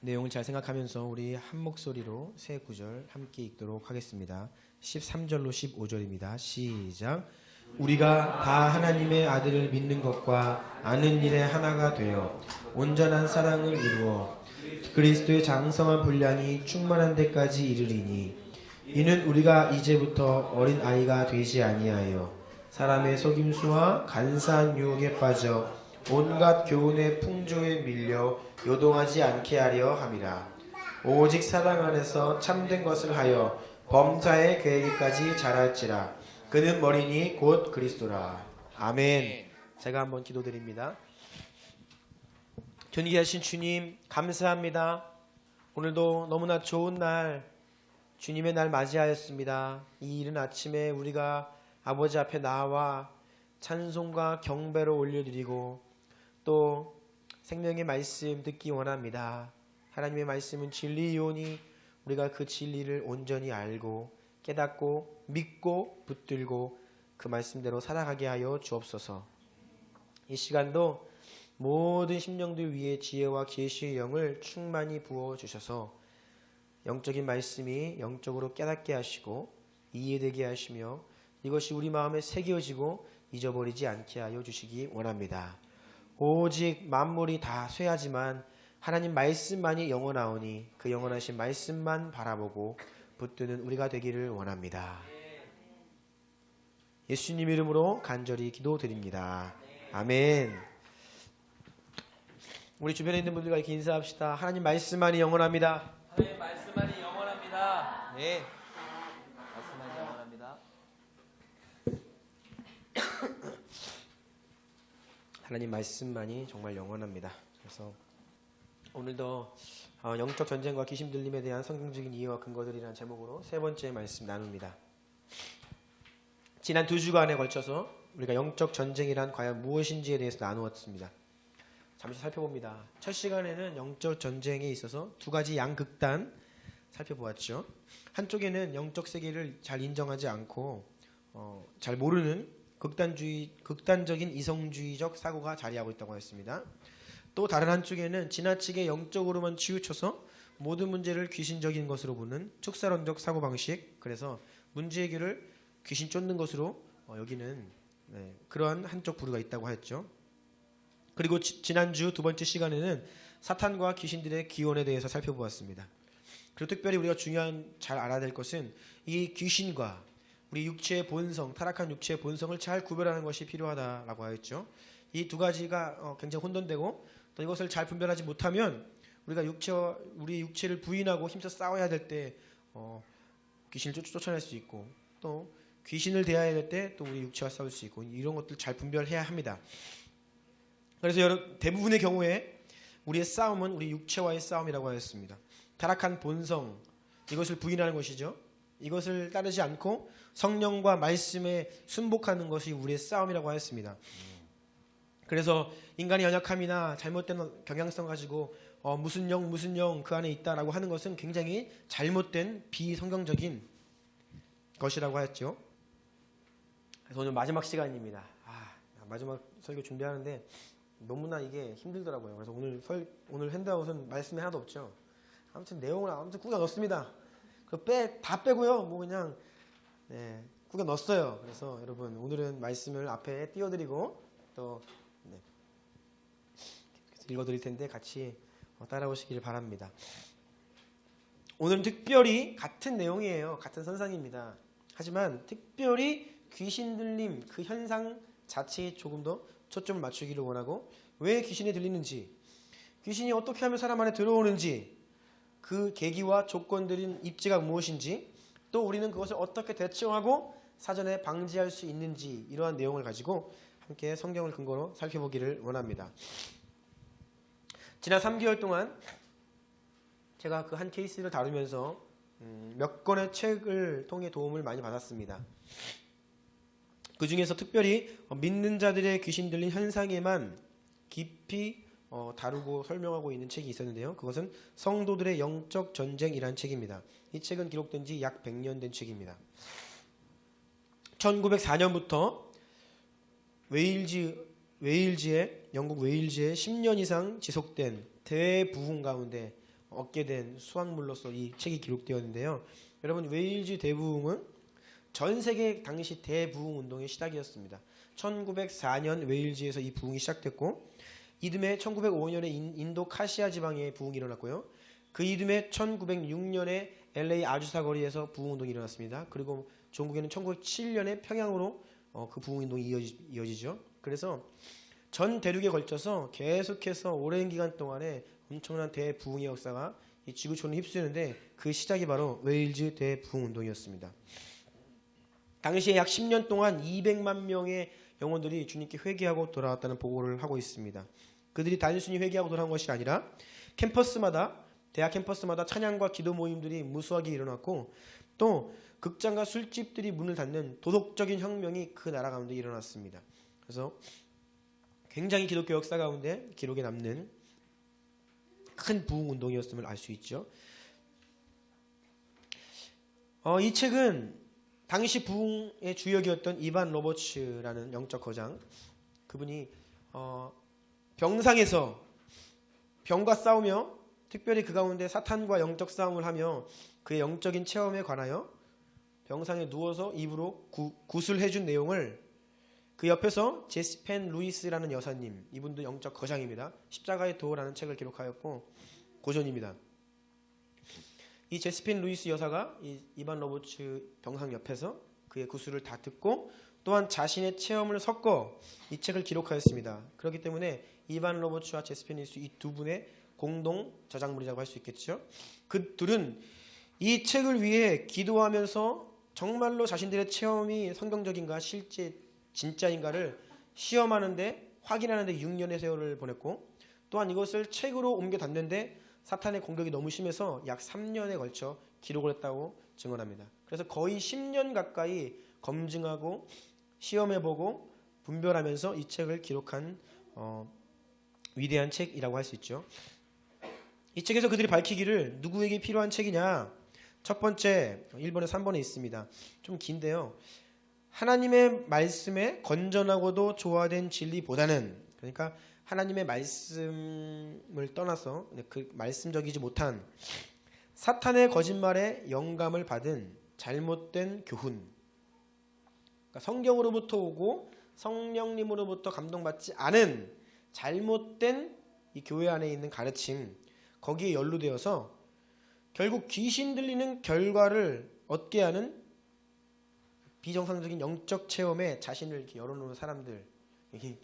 내용을 잘 생각하면서 우리 한 목소리로 세 구절 함께 읽도록 하겠습니다. 13절로 15절입니다. 시작. 우리가 다 하나님의 아들을 믿는 것과 아는 일에 하나가 되어 온전한 사랑을 이루어 그리스도의 장성한 분량이 충만한 데까지 이르리니 이는 우리가 이제부터 어린 아이가 되지 아니하여 사람의 속임수와 간사한 유혹에 빠져 온갖 교훈의 풍조에 밀려 요동하지 않게 하려 함이라. 오직 사랑 안에서 참된 것을 하여 범사에 그에게까지 자랄지라. 그는 머리니 곧 그리스도라. 아멘. 제가 한번 기도드립니다. 존귀하신 주님, 감사합니다. 오늘도 너무나 좋은 날, 주님의 날 맞이하였습니다. 이 이른 아침에 우리가 아버지 앞에 나와 찬송과 경배로 올려드리고 또 생명의 말씀 듣기 원합니다. 하나님의 말씀은 진리이오니 우리가 그 진리를 온전히 알고 깨닫고 믿고 붙들고 그 말씀대로 살아가게 하여 주옵소서. 이 시간도 모든 심령들 위에 지혜와 계시의 영을 충만히 부어주셔서 영적인 말씀이 영적으로 깨닫게 하시고 이해되게 하시며 이것이 우리 마음에 새겨지고 잊어버리지 않게 하여 주시기 원합니다. 오직 만물이 다 쇠하지만 하나님 말씀만이 영원하오니 그 영원하신 말씀만 바라보고 붙드는 우리가 되기를 원합니다. 예수님 이름으로 간절히 기도드립니다. 아멘. 우리 주변에 있는 분들과 이렇게 인사합시다. 하나님 말씀만이 영원합니다. 하나님 말씀만이 영원합니다. 네. 말씀만이 영원합니다. 하나님 말씀만이 정말 영원합니다. 그래서 오늘도 영적 전쟁과 귀신 들림에 대한 성경적인 이해와 근거들이라는 제목으로 세 번째 말씀 나눕니다. 지난 2주간에 걸쳐서 우리가 영적 전쟁이란 과연 무엇인지에 대해서 나누었습니다. 잠시 살펴봅니다. 첫 시간에는 영적 전쟁에 있어서 두 가지 양극단 살펴보았죠. 한쪽에는 영적 세계를 잘 인정하지 않고 잘 모르는 극단적인 이성주의적 사고가 자리하고 있다고 했습니다. 또 다른 한쪽에는 지나치게 영적으로만 치우쳐서 모든 문제를 귀신적인 것으로 보는 축사론적 사고방식, 그래서 문제 해결을 귀신 쫓는 것으로 여기는 그러한 한쪽 부류가 있다고 했죠. 그리고 지난주 두 번째 시간에는 사탄과 귀신들의 기원에 대해서 살펴보았습니다. 그리고 특별히 우리가 잘 알아야 될 것은 이 귀신과 우리 육체의 본성, 타락한 육체의 본성을 잘 구별하는 것이 필요하다라고 하였죠. 이 두 가지가 굉장히 혼돈되고 또 이것을 잘 분별하지 못하면 우리가 우리 육체를 부인하고 힘써 싸워야 될 때 귀신을 쫓아낼 수 있고 또 귀신을 대해야 될 때 또 우리 육체와 싸울 수 있고 이런 것들 잘 분별해야 합니다. 그래서 대부분의 경우에 우리의 싸움은 우리 육체와의 싸움이라고 하였습니다. 타락한 본성, 이것을 부인하는 것이죠. 이것을 따르지 않고 성령과 말씀에 순복하는 것이 우리의 싸움이라고 하였습니다. 그래서 인간의 연약함이나 잘못된 경향성 가지고 무슨 영 그 안에 있다라고 하는 것은 굉장히 잘못된 비성경적인 것이라고 하였죠. 그래서 오늘 마지막 시간입니다. 마지막 설교 준비하는데 너무나 이게 힘들더라고요. 그래서 오늘 핸드아웃은 말씀이 하나도 없죠. 아무튼 내용을 꾸겨 넣습니다. 다 빼고요. 뭐 그냥 꾸겨 넣었어요. 그래서 여러분 오늘은 말씀을 앞에 띄워드리고 또 읽어드릴 텐데 같이 따라오시길 바랍니다. 오늘은 특별히 같은 내용이에요. 같은 선상입니다. 하지만 특별히 귀신 들림 그 현상 자체에 조금 더 초점을 맞추기를 원하고 왜 귀신이 들리는지, 귀신이 어떻게 하면 사람 안에 들어오는지, 그 계기와 조건들인 입지가 무엇인지, 또 우리는 그것을 어떻게 대처하고 사전에 방지할 수 있는지, 이러한 내용을 가지고 함께 성경을 근거로 살펴보기를 원합니다. 지난 3개월 동안 제가 그 한 케이스를 다루면서 몇 권의 책을 통해 도움을 많이 받았습니다. 그 중에서 특별히 믿는 자들의 귀신 들린 현상에만 깊이 다루고 설명하고 있는 책이 있었는데요. 그것은 성도들의 영적 전쟁이라는 책입니다. 이 책은 기록된 지 약 100년 된 책입니다. 1904년부터 영국 웨일즈에 10년 이상 지속된 대부흥 가운데 얻게 된 수확물로서 이 책이 기록되었는데요. 여러분, 웨일즈 대부흥은 전 세계 당시 대부흥 운동의 시작이었습니다. 1904년 웨일즈에서 이 부흥이 시작됐고, 이듬해 1905년에 인도 카시아 지방에 부흥이 일어났고요. 그 이듬해 1906년에 LA 아주사 거리에서 부흥 운동이 일어났습니다. 그리고 종국에는 1907년에 평양으로 그 부흥 운동이 이어지죠. 그래서 전 대륙에 걸쳐서 계속해서 오랜 기간 동안에 엄청난 대부흥의 역사가 이 지구촌을 휩쓰는데, 그 시작이 바로 웨일즈 대부흥 운동이었습니다. 당시에 약 10년 동안 200만 명의 영혼들이 주님께 회개하고 돌아왔다는 보고를 하고 있습니다. 그들이 단순히 회개하고 돌아온 것이 아니라 대학 캠퍼스마다 찬양과 기도 모임들이 무수하게 일어났고, 또 극장과 술집들이 문을 닫는 도덕적인 혁명이 그 나라 가운데 일어났습니다. 그래서 굉장히 기독교 역사 가운데 기록에 남는 큰 부흥 운동이었음을 알 수 있죠. 이 책은 당시 부흥의 주역이었던 이반 로버츠라는 영적 거장, 그분이 병상에서 병과 싸우며, 특별히 그 가운데 사탄과 영적 싸움을 하며 그의 영적인 체험에 관하여 병상에 누워서 입으로 굿을 해준 내용을 그 옆에서 제시펜 루이스라는 여사님, 이분도 영적 거장입니다. 십자가의 도라는 책을 기록하였고 고전입니다. 이 제시펜 루이스 여사가 이 이반 로버츠 병상 옆에서 그의 구술을 다 듣고 또한 자신의 체험을 섞어 이 책을 기록하였습니다. 그렇기 때문에 이반 로버츠와 제시펜 루이스, 이 두 분의 공동 저작물이라고 할 수 있겠죠. 그 둘은 이 책을 위해 기도하면서 정말로 자신들의 체험이 성경적인가 실제 진짜인가를 시험하는데, 확인하는데 6년의 세월을 보냈고, 또한 이것을 책으로 옮겨 놨는데 사탄의 공격이 너무 심해서 약 3년에 걸쳐 기록을 했다고 증언합니다. 그래서 거의 10년 가까이 검증하고 시험해보고 분별하면서 이 책을 기록한 위대한 책이라고 할 수 있죠. 이 책에서 그들이 밝히기를 누구에게 필요한 책이냐? 첫 번째 1번에 3번에 있습니다. 좀 긴데요. 하나님의 말씀에 건전하고도 조화된 진리보다는, 그러니까 하나님의 말씀을 떠나서 그 말씀적이지 못한 사탄의 거짓말에 영감을 받은 잘못된 교훈, 그러니까 성경으로부터 오고 성령님으로부터 감동받지 않은 잘못된 이 교회 안에 있는 가르침, 거기에 연루되어서 결국 귀신 들리는 결과를 얻게 하는 비정상적인 영적 체험에 자신을 이렇게 열어놓는 사람들, 이게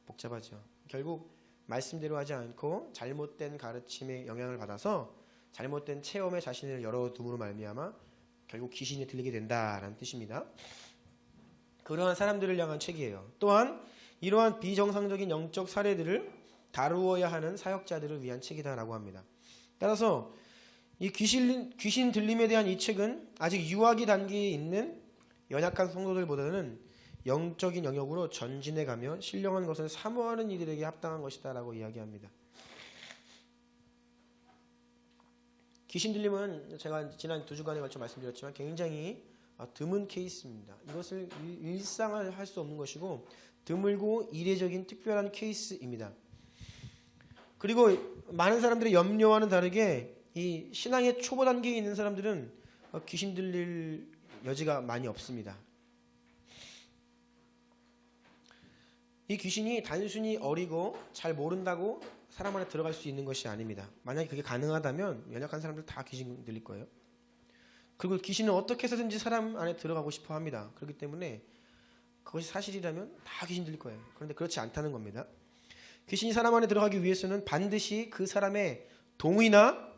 복잡하죠. 결국 말씀대로 하지 않고 잘못된 가르침에 영향을 받아서 잘못된 체험에 자신을 열어둠으로 말미암아 결국 귀신이 들리게 된다라는 뜻입니다. 그러한 사람들을 향한 책이에요. 또한 이러한 비정상적인 영적 사례들을 다루어야 하는 사역자들을 위한 책이다라고 합니다. 따라서 이 귀신 들림에 대한 이 책은 아직 유아기 단계에 있는 연약한 성도들보다는 영적인 영역으로 전진해가며 신령한 것을 사모하는 이들에게 합당한 것이다라고 이야기합니다. 귀신 들림은 제가 지난 2주간에 걸쳐 말씀드렸지만 굉장히 드문 케이스입니다. 이것을 일상화할 수 없는 것이고 드물고 이례적인 특별한 케이스입니다. 그리고 많은 사람들의 염려와는 다르게 이 신앙의 초보 단계에 있는 사람들은 귀신 들릴 여지가 많이 없습니다. 이 귀신이 단순히 어리고 잘 모른다고 사람 안에 들어갈 수 있는 것이 아닙니다. 만약에 그게 가능하다면 연약한 사람들 다 귀신 들릴 거예요. 그리고 귀신은 어떻게 해서든지 사람 안에 들어가고 싶어 합니다. 그렇기 때문에 그것이 사실이라면 다 귀신 들릴 거예요. 그런데 그렇지 않다는 겁니다. 귀신이 사람 안에 들어가기 위해서는 반드시 그 사람의 동의나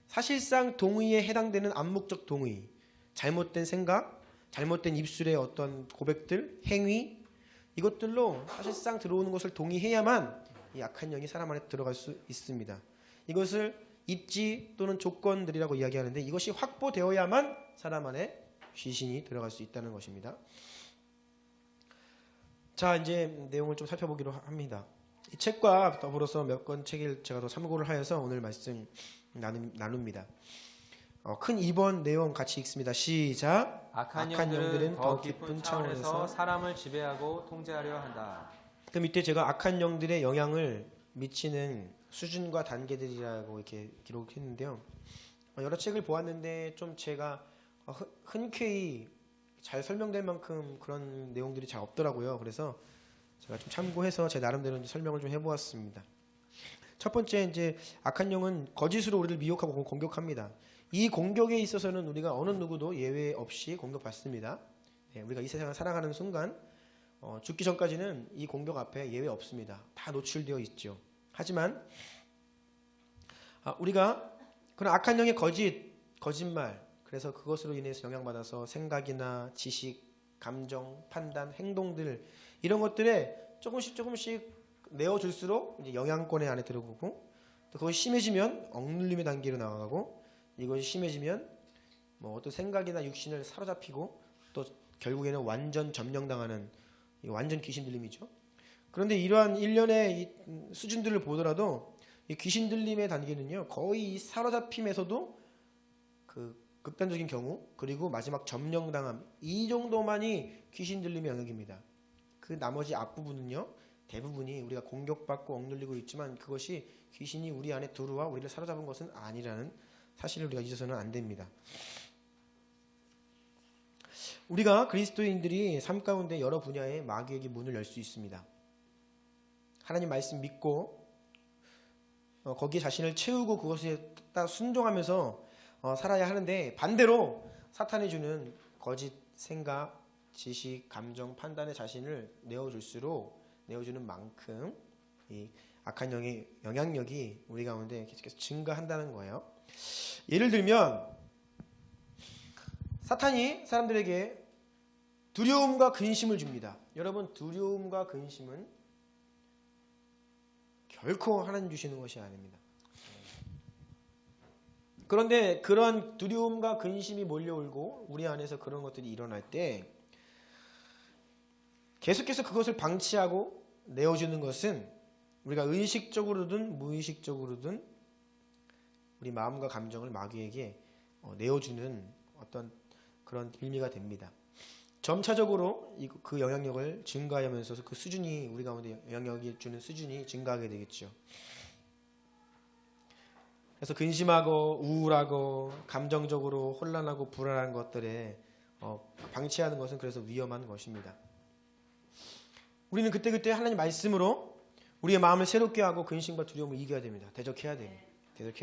사실상 동의에 해당되는 암묵적 동의, 잘못된 생각, 잘못된 입술의 어떤 고백들, 행위, 이것들로 사실상 들어오는 것을 동의해야만 이 악한 영이 사람 안에 들어갈 수 있습니다. 이것을 입지 또는 조건들이라고 이야기하는데 이것이 확보되어야만 사람 안에 귀신이 들어갈 수 있다는 것입니다. 자, 이제 내용을 좀 살펴보기로 합니다. 이 책과 더불어서 몇 권 책을 제가 더 참고를 하여서 오늘 말씀 나눕니다. 큰 2번 내용 같이 읽습니다. 시작. 악한 영들은 더 깊은 차원에서 사람을 지배하고 통제하려 한다. 그 밑에 제가 악한 영들의 영향을 미치는 수준과 단계들이라고 이렇게 기록했는데요. 여러 책을 보았는데 좀 제가 흔쾌히 잘 설명될 만큼 그런 내용들이 잘 없더라고요. 그래서 제가 좀 참고해서 제 나름대로 이제 설명을 좀 해보았습니다. 첫 번째, 이제 악한 영은 거짓으로 우리를 미혹하고 공격합니다. 이 공격에 있어서는 우리가 어느 누구도 예외 없이 공격받습니다. 네, 우리가 이 세상을 살아가는 순간 죽기 전까지는 이 공격 앞에 예외 없습니다. 다 노출되어 있죠. 하지만 우리가 그런 악한 영의 거짓말, 그래서 그것으로 인해서 영향받아서 생각이나 지식, 감정, 판단, 행동들 이런 것들에 조금씩 내어줄수록 이제 영향권의 안에 들어오고, 또 그것이 심해지면 억눌림의 단계로 나아가고, 이것이 심해지면 뭐 어떤 생각이나 육신을 사로잡히고, 또 결국에는 완전 점령당하는 완전 귀신 들림이죠. 그런데 이러한 일련의 이 수준들을 보더라도 이 귀신 들림의 단계는요, 거의 이 사로잡힘에서도 그 극단적인 경우, 그리고 마지막 점령당함, 이 정도만이 귀신 들림의 영역입니다. 그 나머지 앞부분은요, 대부분이 우리가 공격받고 억눌리고 있지만 그것이 귀신이 우리 안에 들어와 우리를 사로잡은 것은 아니라는 사실을 우리가 잊어서는 안 됩니다. 우리가 그리스도인들이 삶 가운데 여러 분야의 마귀에게 문을 열 수 있습니다. 하나님 말씀 믿고 거기에 자신을 채우고 그것에 따라 순종하면서 살아야 하는데, 반대로 사탄이 주는 거짓 생각, 지식, 감정, 판단의 자신을 내어주는 만큼 이 악한 영의 영향력이 우리 가운데 계속해서 증가한다는 거예요. 예를 들면 사탄이 사람들에게 두려움과 근심을 줍니다. 여러분, 두려움과 근심은 결코 하나님 주시는 것이 아닙니다. 그런데 그러한 두려움과 근심이 몰려오고 우리 안에서 그런 것들이 일어날 때 계속해서 그것을 방치하고 내어주는 것은 우리가 의식적으로든 무의식적으로든 우리 마음과 감정을 마귀에게 내어주는 어떤 그런 빌미가 됩니다. 점차적으로 그 영향력을 증가하면서 그 수준이, 우리 가운데 영향력이 주는 수준이 증가하게 되겠죠. 그래서 근심하고 우울하고 감정적으로 혼란하고 불안한 것들에 방치하는 것은 그래서 위험한 것입니다. 우리는 그때그때 하나님 말씀으로 우리의 마음을 새롭게 하고 근심과 두려움을 이겨야 됩니다. 대적해야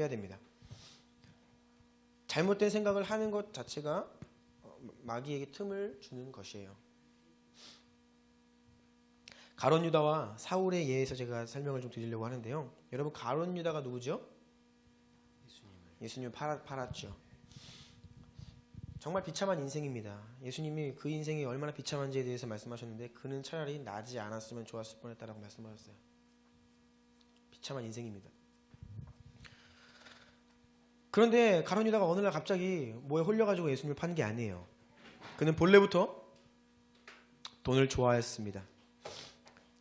됩니다. 잘못된 생각을 하는 것 자체가 마귀에게 틈을 주는 것이에요. 가룟 유다와 사울의 예에서 제가 설명을 좀 드리려고 하는데요. 여러분, 가룟 유다가 누구죠? 예수님을 팔았죠. 정말 비참한 인생입니다. 예수님이 그 인생이 얼마나 비참한지에 대해서 말씀하셨는데, 그는 차라리 나지 않았으면 좋았을 뻔했다라고 말씀하셨어요. 비참한 인생입니다. 그런데 가룟 유다가 어느 날 갑자기 뭐에 홀려가지고 예수님을 판 게 아니에요. 그는 본래부터 돈을 좋아했습니다.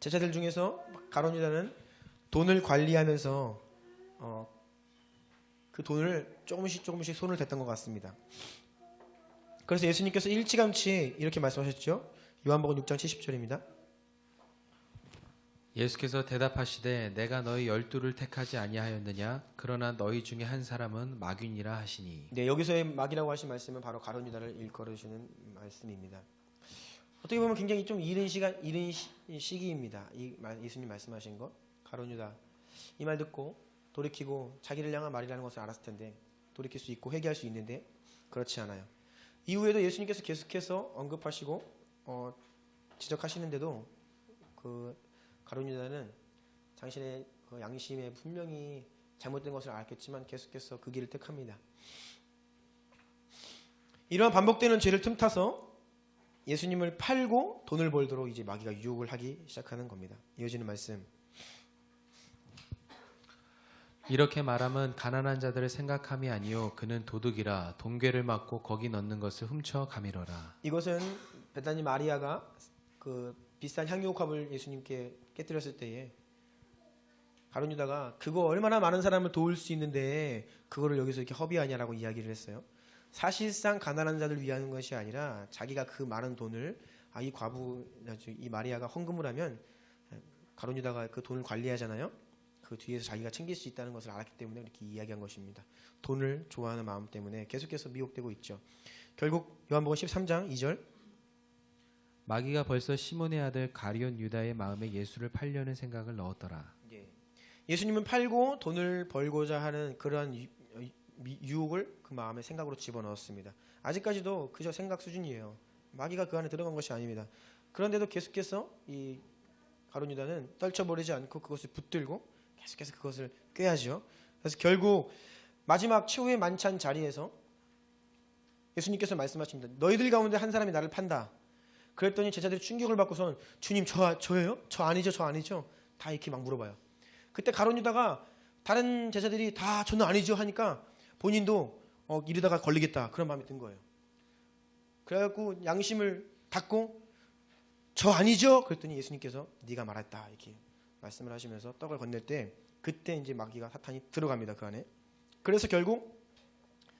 제자들 중에서 가룟 유다는 돈을 관리하면서 그 돈을 조금씩 손을 댔던 것 같습니다. 그래서 예수님께서 일찌감치 이렇게 말씀하셨죠. 요한복음 6장 70절입니다. 예수께서 대답하시되 내가 너희 12를 택하지 아니하였느냐? 그러나 너희 중에 한 사람은 마귀니라 하시니. 네, 여기서의 마귀라고 하신 말씀은 바로 가룟 유다를 일컬으시는 말씀입니다. 어떻게 보면 굉장히 좀 이른 시기입니다. 예수님 말씀하신 것. 가룟 유다 이 말 듣고 돌이키고 자기를 향한 말이라는 것을 알았을 텐데, 돌이킬 수 있고 회개할 수 있는데 그렇지 않아요. 이후에도 예수님께서 계속해서 언급하시고 지적하시는데도 그 가룟 유다는 당신의 그 양심에 분명히 잘못된 것을 알겠지만 계속해서 그 길을 택합니다. 이러한 반복되는 죄를 틈타서 예수님을 팔고 돈을 벌도록 이제 마귀가 유혹을 하기 시작하는 겁니다. 이어지는 말씀. 이렇게 말하면 가난한 자들을 생각함이 아니요 그는 도둑이라 돈괴를 맞고 거기 넣는 것을 훔쳐 가미러라. 이것은 베다니 마리아가 그 비싼 향유옥합을 예수님께 깨뜨렸을 때에 가룟 유다가 그거 얼마나 많은 사람을 도울 수 있는데 그거를 여기서 이렇게 허비하냐라고 이야기를 했어요. 사실상 가난한 자들 위한 것이 아니라 자기가 그 많은 돈을 이 과부, 이 마리아가 헌금을 하면 가룟 유다가 그 돈을 관리하잖아요. 그 뒤에서 자기가 챙길 수 있다는 것을 알았기 때문에 이렇게 이야기한 것입니다. 돈을 좋아하는 마음 때문에 계속해서 미혹되고 있죠. 결국 요한복음 13장 2절 마귀가 벌써 시몬의 아들 가룟 유다의 마음에 예수를 팔려는 생각을 넣었더라. 예수님은 팔고 돈을 벌고자 하는 그러한 유혹을 그 마음의 생각으로 집어넣었습니다. 아직까지도 그저 생각 수준이에요. 마귀가 그 안에 들어간 것이 아닙니다. 그런데도 계속해서 이 가룟 유다는 떨쳐버리지 않고 그것을 붙들고 계속해서 그것을 꾀하죠. 그래서 결국 마지막 최후의 만찬 자리에서 예수님께서 말씀하십니다. 너희들 가운데 한 사람이 나를 판다. 그랬더니 제자들이 충격을 받고선 주님 저예요? 저 아니죠? 저 아니죠? 다 이렇게 막 물어봐요. 그때 가룟 유다가 다른 제자들이 다 저는 아니죠 하니까 본인도 이러다가 걸리겠다 그런 마음이 든 거예요. 그래갖고 양심을 닫고 저 아니죠? 그랬더니 예수님께서 네가 말했다 이렇게 말씀을 하시면서 떡을 건넬 때 그때 이제 마귀가 사탄이 들어갑니다 그 안에. 그래서 결국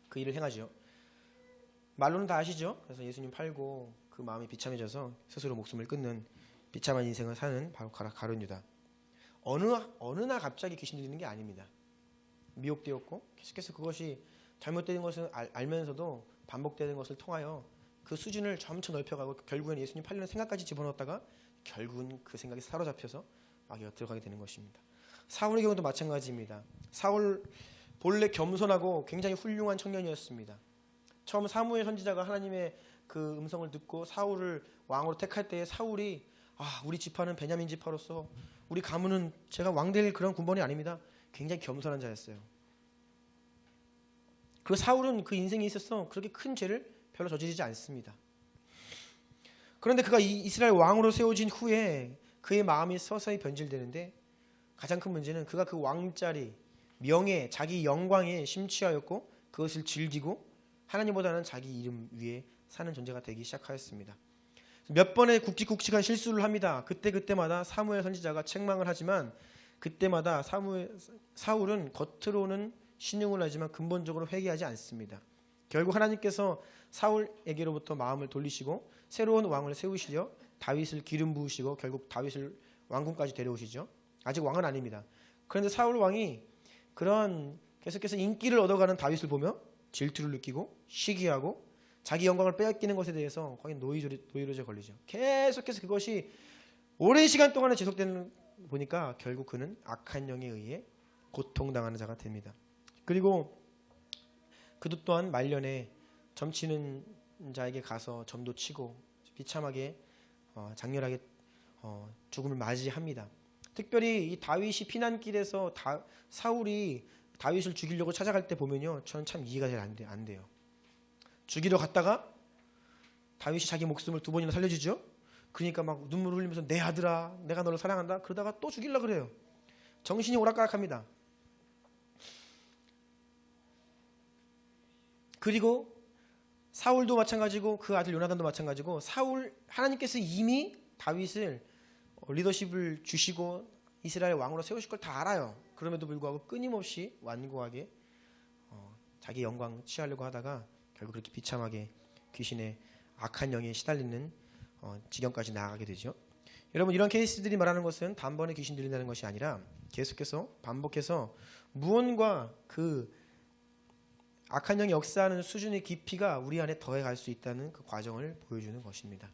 그 일을 행하죠. 말로는 다 아시죠? 그래서 예수님 팔고 그 마음이 비참해져서 스스로 목숨을 끊는 비참한 인생을 사는 바로 가룟 유다. 어느 날 갑자기 귀신 들리는 게 아닙니다. 미혹되었고 계속해서 그것이 잘못된 것을 알면서도 반복되는 것을 통하여 그 수준을 점차 넓혀가고 결국엔 예수님 팔려는 생각까지 집어넣었다가 결국은 그 생각이 사로잡혀서 마귀가 들어가게 되는 것입니다. 사울의 경우도 마찬가지입니다. 사울 본래 겸손하고 굉장히 훌륭한 청년이었습니다. 처음 사무엘 선지자가 하나님의 그 음성을 듣고 사울을 왕으로 택할 때에 사울이 우리 지파는 베냐민 지파로서 우리 가문은 제가 왕될 그런 군번이 아닙니다. 굉장히 겸손한 자였어요. 그리고 사울은 그 인생에 있어서 그렇게 큰 죄를 별로 저지르지 않습니다. 그런데 그가 이스라엘 왕으로 세워진 후에 그의 마음이 서서히 변질되는데 가장 큰 문제는 그가 그 왕자리, 명예, 자기 영광에 심취하였고 그것을 즐기고 하나님보다는 자기 이름 위에 사는 존재가 되기 시작하였습니다. 몇 번의 굵직굵직한 실수를 합니다. 그때마다 사무엘 선지자가 책망을 하지만 그때마다 사울은 겉으로는 신용을 하지만 근본적으로 회개하지 않습니다. 결국 하나님께서 사울에게로부터 마음을 돌리시고 새로운 왕을 세우시려 다윗을 기름 부으시고 결국 다윗을 왕궁까지 데려오시죠. 아직 왕은 아닙니다. 그런데 사울 왕이 그런 계속해서 인기를 얻어가는 다윗을 보며 질투를 느끼고 시기하고 자기 영광을 빼앗기는 것에 대해서 거의 노이로제 걸리죠. 계속해서 그것이 오랜 시간 동안에 지속되는 보니까 결국 그는 악한 영에 의해 고통당하는 자가 됩니다. 그리고 그도 또한 말년에 점치는 자에게 가서 점도 치고 비참하게 장렬하게 죽음을 맞이합니다. 특별히 이 다윗이 피난길에서 사울이 다윗을 죽이려고 찾아갈 때 보면요, 저는 참 이해가 잘 안 돼요. 죽이러 갔다가 다윗이 자기 목숨을 2번이나 살려주죠. 그러니까 막 눈물을 흘리면서 내 아들아, 내가 너를 사랑한다. 그러다가 또 죽이려고 그래요. 정신이 오락가락합니다. 그리고 사울도 마찬가지고 그 아들 요나단도 마찬가지고 하나님께서 이미 다윗을 리더십을 주시고 이스라엘 왕으로 세우실 걸 다 알아요. 그럼에도 불구하고 끊임없이 완고하게 자기 영광 취하려고 하다가 결국 그렇게 비참하게 귀신의 악한 영에 시달리는 지경까지 나아가게 되죠. 여러분, 이런 케이스들이 말하는 것은 단번에 귀신 들린다는 것이 아니라 계속해서 반복해서 무언가 그 악한 영이 역사하는 수준의 깊이가 우리 안에 더해갈 수 있다는 그 과정을 보여주는 것입니다.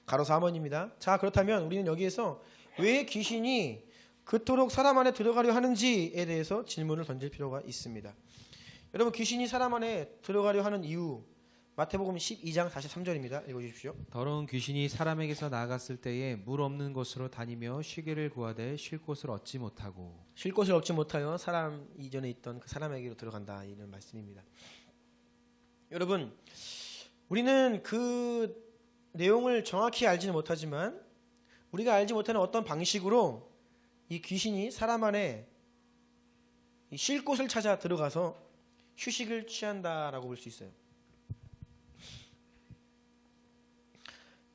가로사 하모니입니다. 자, 그렇다면 우리는 여기에서 왜 귀신이 그토록 사람 안에 들어가려 하는지에 대해서 질문을 던질 필요가 있습니다. 여러분, 귀신이 사람 안에 들어가려 하는 이유, 마태복음 12장 43절입니다. 읽어주십시오. 더러운 귀신이 사람에게서 나갔을 때에 물 없는 곳으로 다니며 쉬기를 구하되 쉴 곳을 얻지 못하고. 쉴 곳을 얻지 못하여 사람 이전에 있던 그 사람에게로 들어간다, 이런 말씀입니다. 여러분, 우리는 그 내용을 정확히 알지는 못하지만 우리가 알지 못하는 어떤 방식으로 이 귀신이 사람 안에 쉴 곳을 찾아 들어가서 휴식을 취한다라고 볼 수 있어요.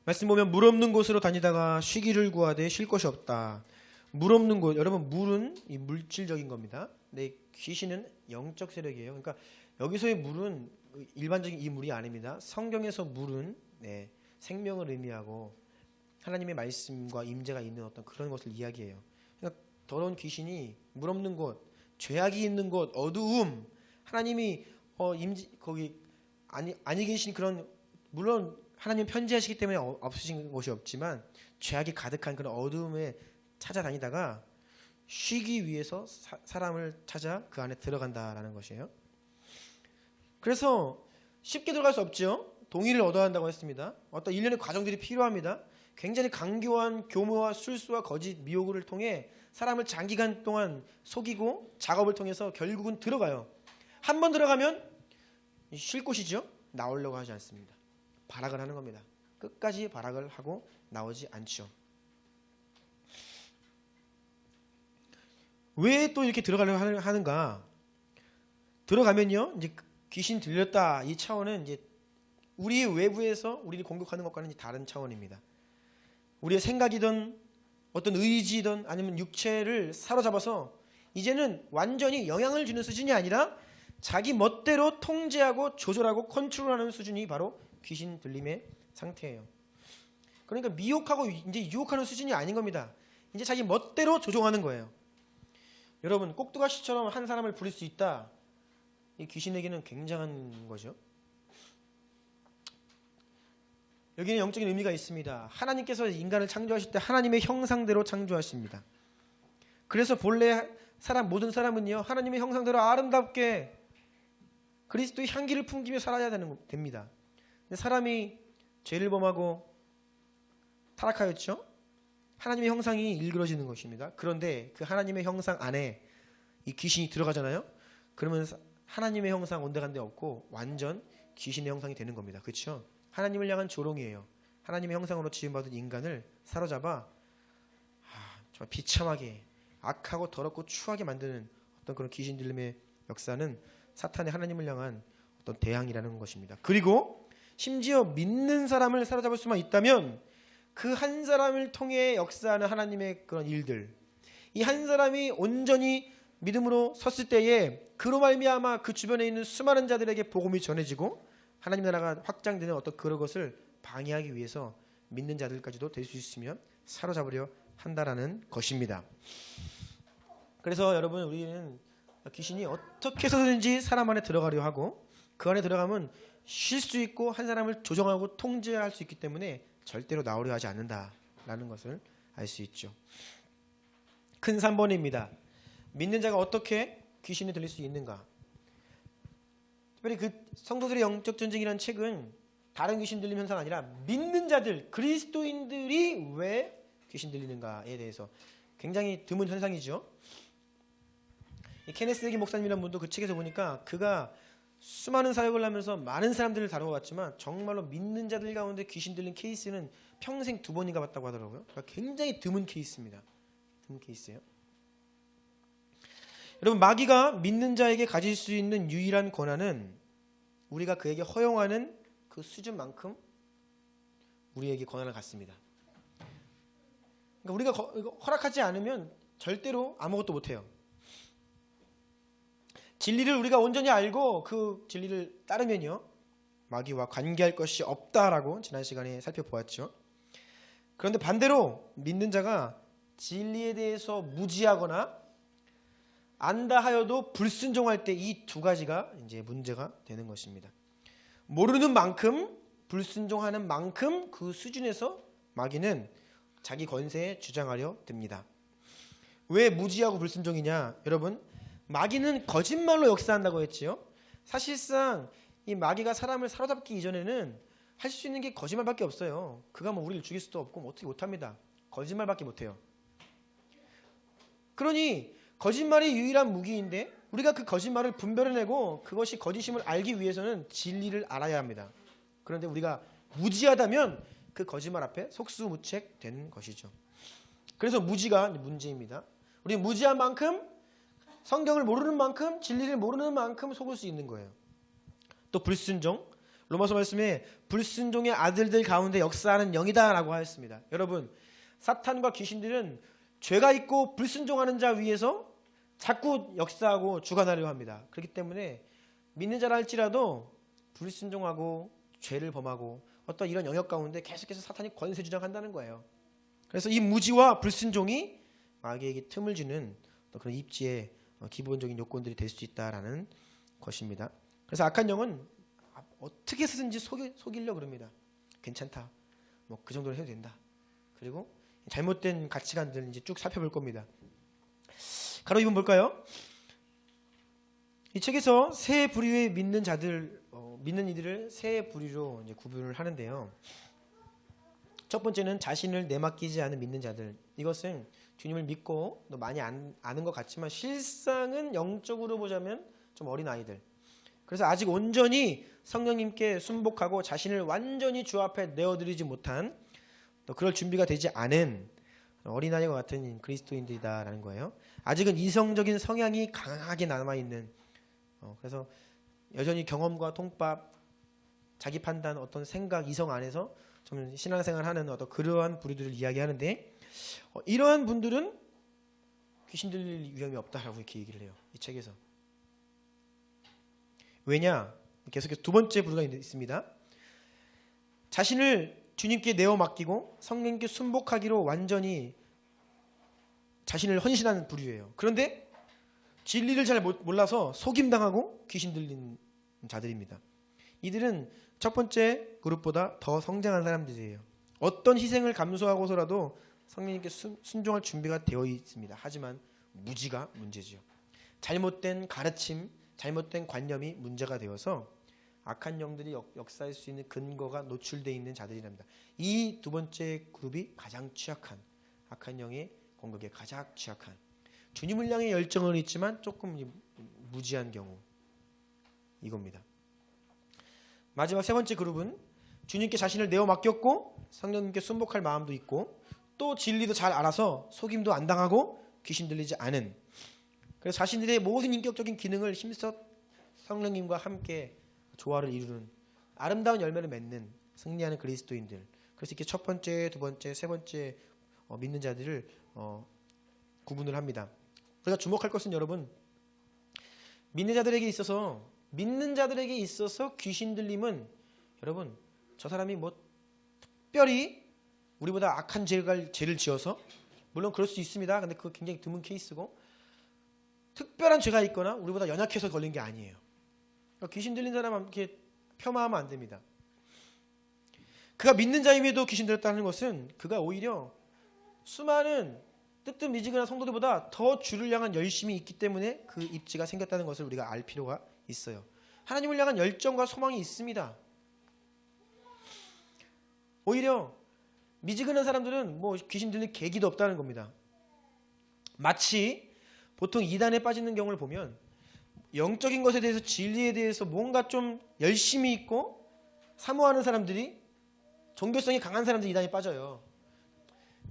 말씀 보면 물 없는 곳으로 다니다가 쉬기를 구하되 쉴 곳이 없다. 물 없는 곳, 여러분, 물은 이 물질적인 겁니다. 근데 귀신은 영적 세력이에요. 그러니까 여기서의 물은 일반적인 이 물이 아닙니다. 성경에서 물은 생명을 의미하고 하나님의 말씀과 임재가 있는 어떤 그런 것을 이야기해요. 그러니까 더러운 귀신이 물 없는 곳, 죄악이 있는 곳, 어두움, 하나님이 거기 아니 계신 그런, 물론 하나님 편지하시기 때문에 없으신 곳이 없지만 죄악이 가득한 그런 어두움에 찾아다니다가 쉬기 위해서 사람을 찾아 그 안에 들어간다라는 것이에요. 그래서 쉽게 들어갈 수 없죠. 동의를 얻어야 한다고 했습니다. 어떤 일련의 과정들이 필요합니다. 굉장히 강교한 교묘와 술수와 거짓 미혹을 통해 사람을 장기간 동안 속이고 작업을 통해서 결국은 들어가요. 한 번 들어가면 쉴 곳이죠. 나오려고 하지 않습니다. 발악을 하는 겁니다. 끝까지 발악을 하고 나오지 않죠. 왜 또 이렇게 들어가려고 하는가? 들어가면요, 이제 귀신 들렸다 이 차원은 이제 우리 외부에서 우리를 공격하는 것과는 다른 차원입니다. 우리의 생각이든 어떤 의지든 아니면 육체를 사로잡아서 이제는 완전히 영향을 주는 수준이 아니라 자기 멋대로 통제하고 조절하고 컨트롤하는 수준이 바로 귀신 들림의 상태예요. 그러니까 미혹하고 이제 유혹하는 수준이 아닌 겁니다. 이제 자기 멋대로 조종하는 거예요. 여러분, 꼭두가시처럼 한 사람을 부릴 수 있다. 이 귀신에게는 굉장한 거죠. 여기는 영적인 의미가 있습니다. 하나님께서 인간을 창조하실 때 하나님의 형상대로 창조하십니다. 그래서 본래 모든 사람은요, 하나님의 형상대로 아름답게 그리스도의 향기를 품기며 살아야 됩니다. 근데 사람이 죄를 범하고 타락하였죠. 하나님의 형상이 일그러지는 것입니다. 그런데 그 하나님의 형상 안에 이 귀신이 들어가잖아요. 그러면 하나님의 형상 온데간데 없고 완전 귀신의 형상이 되는 겁니다. 그렇죠? 하나님을 향한 조롱이에요. 하나님의 형상으로 지음받은 인간을 사로잡아 정말 비참하게 악하고 더럽고 추하게 만드는 어떤 그런 귀신 들림의 역사는 사탄의 하나님을 향한 어떤 대항이라는 것입니다. 그리고 심지어 믿는 사람을 사로잡을 수만 있다면 그 한 사람을 통해 역사하는 하나님의 그런 일들, 이 한 사람이 온전히 믿음으로 섰을 때에 그로 말미암아 그 주변에 있는 수많은 자들에게 복음이 전해지고 하나님 나라가 확장되는 어떤 그런 것을 방해하기 위해서 믿는 자들까지도 될 수 있으면 사로잡으려 한다라는 것입니다. 그래서 여러분, 우리는 귀신이 어떻게 해서든지 사람 안에 들어가려 하고 그 안에 들어가면 쉴 수 있고 한 사람을 조정하고 통제할 수 있기 때문에 절대로 나오려 하지 않는다라는 것을 알 수 있죠. 큰 3번입니다. 믿는 자가 어떻게 귀신이 들릴 수 있는가? 특별히 그 성도들의 영적 전쟁이라는 책은 다른 귀신 들림 현상 아니라 믿는 자들, 그리스도인들이 왜 귀신 들리는가에 대해서 굉장히 드문 현상이죠. 이 케네스 해기 목사님이라는 분도 그 책에서 보니까 그가 수많은 사역을 하면서 많은 사람들을 다루어봤지만 정말로 믿는 자들 가운데 귀신 들린 케이스는 평생 2번인가 봤다고 하더라고요. 그러니까 굉장히 드문 케이스입니다. 드문 케이스예요. 여러분, 마귀가 믿는 자에게 가질 수 있는 유일한 권한은 우리가 그에게 허용하는 그 수준만큼 우리에게 권한을 갖습니다. 그러니까 우리가 허락하지 않으면 절대로 아무것도 못해요. 진리를 우리가 온전히 알고 그 진리를 따르면요, 마귀와 관계할 것이 없다라고 지난 시간에 살펴보았죠. 그런데 반대로 믿는 자가 진리에 대해서 무지하거나 안다 하여도 불순종할 때 이 2가지가 이제 문제가 되는 것입니다. 모르는 만큼, 불순종하는 만큼 그 수준에서 마귀는 자기 권세에 주장하려 듭니다. 왜 무지하고 불순종이냐? 여러분, 마귀는 거짓말로 역사한다고 했지요. 사실상 이 마귀가 사람을 사로잡기 이전에는 할 수 있는 게 거짓말밖에 없어요. 그가 뭐 우리를 죽일 수도 없고 뭐 어떻게 못합니다. 거짓말밖에 못해요. 그러니 거짓말이 유일한 무기인데 우리가 그 거짓말을 분별해내고 그것이 거짓임을 알기 위해서는 진리를 알아야 합니다. 그런데 우리가 무지하다면 그 거짓말 앞에 속수무책된 것이죠. 그래서 무지가 문제입니다. 우리 무지한 만큼, 성경을 모르는 만큼, 진리를 모르는 만큼 속을 수 있는 거예요. 또 불순종, 로마서 말씀에 불순종의 아들들 가운데 역사하는 영이다 라고 하였습니다. 여러분, 사탄과 귀신들은 죄가 있고 불순종하는 자 위에서 자꾸 역사하고 주관하려 합니다. 그렇기 때문에 믿는 자라 할지라도 불순종하고 죄를 범하고 어떤 이런 영역 가운데 계속해서 사탄이 권세 주장한다는 거예요. 그래서 이 무지와 불순종이 마귀에게 틈을 주는 그런 입지의 기본적인 요건들이 될 수 있다라는 것입니다. 그래서 악한 영은 어떻게 해서든지 속이려고 그럽니다. 괜찮다. 뭐 그 정도로 해도 된다. 그리고 잘못된 가치관들을 이제 쭉 살펴볼 겁니다. 가로 2번 볼까요? 이 책에서 세 부류의 믿는 자들, 믿는 이들을 세 부류로 이제 구분을 하는데요. 첫 번째는 자신을 내맡기지 않은 믿는 자들. 이것은 주님을 믿고 또 많이 아는 것 같지만 실상은 영적으로 보자면 좀 어린 아이들. 그래서 아직 온전히 성령님께 순복하고 자신을 완전히 주 앞에 내어드리지 못한 또 그럴 준비가 되지 않은 어린아이와 같은 그리스도인들이다라는 거예요. 아직은 이성적인 성향이 강하게 남아있는 그래서 여전히 경험과 통밥, 자기 판단, 어떤 생각, 이성 안에서 좀 신앙생활하는 어떤 그러한 부류들을 이야기하는데 이러한 분들은 귀신 들릴 위험이 없다라고 이렇게 얘기를 해요. 이 책에서. 왜냐? 계속해서 두 번째 부류가 있습니다. 자신을 주님께 내어 맡기고 성령님께 순복하기로 완전히 자신을 헌신하는 부류예요. 그런데 진리를 잘 몰라서 속임당하고 귀신 들린 자들입니다. 이들은 첫 번째 그룹보다 더 성장한 사람들이에요. 어떤 희생을 감수하고서라도 성령님께 순종할 준비가 되어 있습니다. 하지만 무지가 문제죠. 잘못된 가르침, 잘못된 관념이 문제가 되어서 악한 영들이 역사할 수 있는 근거가 노출되어 있는 자들이랍니다. 이 두 번째 그룹이 가장 취약한, 악한 영의 공격에 가장 취약한, 주님을 향해 열정은 있지만 조금 무지한 경우, 이겁니다. 마지막 세 번째 그룹은 주님께 자신을 내어 맡겼고 성령님께 순복할 마음도 있고 또 진리도 잘 알아서 속임도 안 당하고 귀신 들리지 않은, 그래서 자신들의 모든 인격적인 기능을 힘써 성령님과 함께 조화를 이루는 아름다운 열매를 맺는 승리하는 그리스도인들. 그래서 이렇게 첫 번째, 두 번째, 세 번째 믿는 자들을 구분을 합니다. 우리가 주목할 것은 여러분, 믿는 자들에게 있어서 귀신 들림은 여러분, 저 사람이 뭐 특별히 우리보다 악한 죄를 지어서, 물론 그럴 수 있습니다. 근데 그거 굉장히 드문 케이스고, 특별한 죄가 있거나 우리보다 연약해서 걸린 게 아니에요. 그러니까 귀신 들린 사람 이렇게 폄하하면 안 됩니다. 그가 믿는 자임에도 귀신 들었다는 것은 그가 오히려 수많은 뜨뜻미지근한 성도들보다 더 주를 향한 열심이 있기 때문에 그 입지가 생겼다는 것을 우리가 알 필요가 있어요. 하나님을 향한 열정과 소망이 있습니다. 오히려 미지근한 사람들은 뭐 귀신 들릴 계기도 없다는 겁니다. 마치 보통 이단에 빠지는 경우를 보면 영적인 것에 대해서, 진리에 대해서 뭔가 좀 열심히 있고 사모하는 사람들이, 종교성이 강한 사람들이 이단에 빠져요.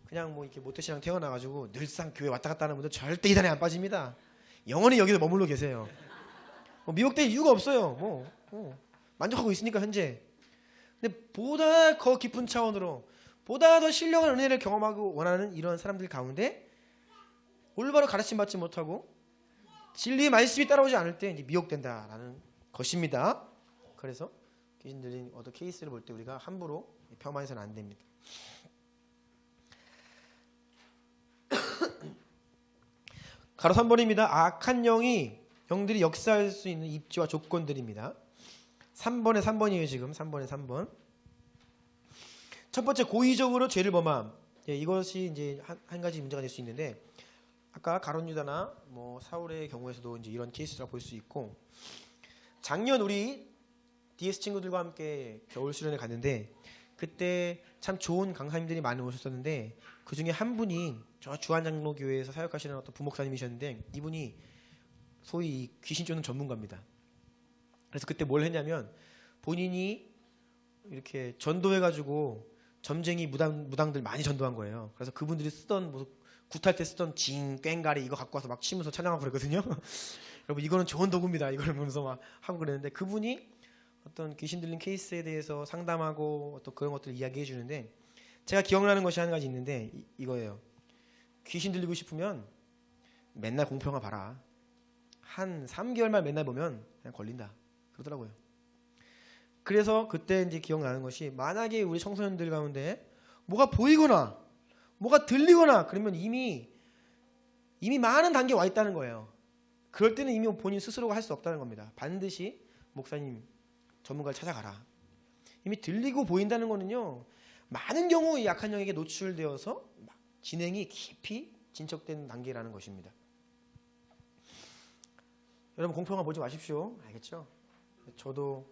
그냥 뭐 이렇게 모태신앙 태어나가지고 늘상 교회 왔다 갔다 하는 분들 절대 이단에 안 빠집니다. 영원히 여기서 머물러 계세요. 미혹될 이유가 없어요. 만족하고 있으니까 현재. 근데 보다 더 깊은 차원으로, 보다 더 신령한 은혜를 경험하고 원하는 이런 사람들 가운데 올바로 가르침 받지 못하고 진리의 말씀이 따라오지 않을 때 이제 미혹된다라는 것입니다. 그래서 귀신 들린 어떤 케이스를 볼 때 우리가 함부로 폄하해서는 안 됩니다. 가로 3번입니다. 악한 영들이 역사할 수 있는 입지와 조건들입니다. 3번에 3번이에요. 지금 3번에 3번. 첫 번째, 고의적으로 죄를 범함. 이것이 이제 한 가지 문제가 될 수 있는데, 아까 가룟 유다나 뭐 사울의 경우에서도 이제 이런 케이스라 볼 수 있고, 작년 우리 DS 친구들과 함께 겨울 수련회 갔는데 그때 참 좋은 강사님들이 많이 오셨었는데 그 중에 한 분이 저 주한장로교회에서 사역하시는 어떤 부목사님이셨는데 이분이 소위 귀신 쫓는 전문가입니다. 그래서 그때 뭘 했냐면 본인이 이렇게 전도해가지고 점쟁이 무당들 많이 전도한 거예요. 그래서 그분들이 쓰던 뭐 굿할 때 쓰던 징, 꽹가리 이거 갖고 와서 막 치면서 찬양하고 그랬거든요. 여러분 이거는 좋은 도구입니다. 이걸 보면서 막 하고 그랬는데 그분이 어떤 귀신 들린 케이스에 대해서 상담하고 또 그런 것들을 이야기해 주는데 제가 기억나는 것이 한 가지 있는데 이거예요. 귀신 들리고 싶으면 맨날 공평화 봐라. 한 3개월만 맨날 보면 그냥 걸린다. 그러더라고요. 그래서 그때 이제 기억나는 것이 만약에 우리 청소년들 가운데 뭐가 보이거나 뭐가 들리거나 그러면 이미 이미 많은 단계에 와 있다는 거예요. 그럴 때는 이미 본인 스스로가 할 수 없다는 겁니다. 반드시 목사님, 전문가를 찾아가라. 이미 들리고 보인다는 거는요, 많은 경우 이 약한 영에게 노출되어서 진행이 깊이 진척된 단계라는 것입니다. 여러분 공포영화 보지 마십시오. 알겠죠? 저도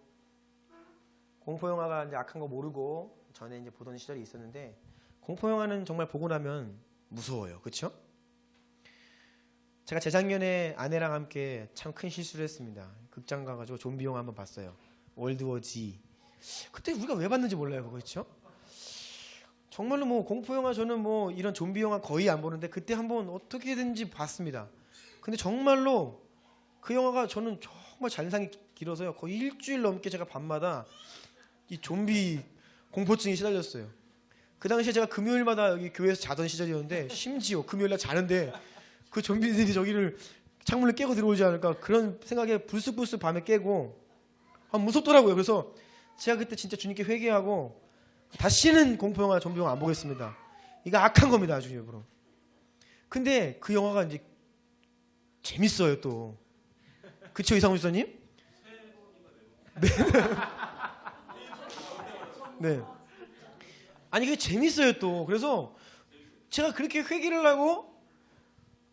공포영화가 이제 악한 거 모르고 전에 이제 보던 시절이 있었는데, 공포영화는 정말 보고 나면 무서워요. 그렇죠? 제가 재작년에 아내랑 함께 참 큰 실수를 했습니다. 극장 가가지고 좀비 영화 한번 봤어요. 월드워 Z. 그때 우리가 왜 봤는지 몰라요. 그거 있죠? 정말로 뭐 공포영화, 저는 뭐 이런 좀비 영화 거의 안 보는데 그때 한번 어떻게든지 봤습니다. 근데 정말로 그 영화가 저는 정말 잔상이 길어서요. 거의 일주일 넘게 제가 밤마다 이 좀비 공포증에 시달렸어요. 그 당시에 제가 금요일마다 여기 교회에서 자던 시절이었는데, 심지어 금요일날 자는데 그 좀비들이 저기를 창문을 깨고 들어오지 않을까 그런 생각에 불쑥불쑥 밤에 깨고 무섭더라고요. 그래서 제가 그때 진짜 주님께 회개하고 다시는 공포영화, 좀비영화 안 보겠습니다. 이거 악한 겁니다. 아주 일부러. 근데 그 영화가 이제 재밌어요 또. 그쵸, 이상훈 지사님? 네. 네. 아니 그게 재밌어요 또. 그래서 제가 그렇게 회개를 하고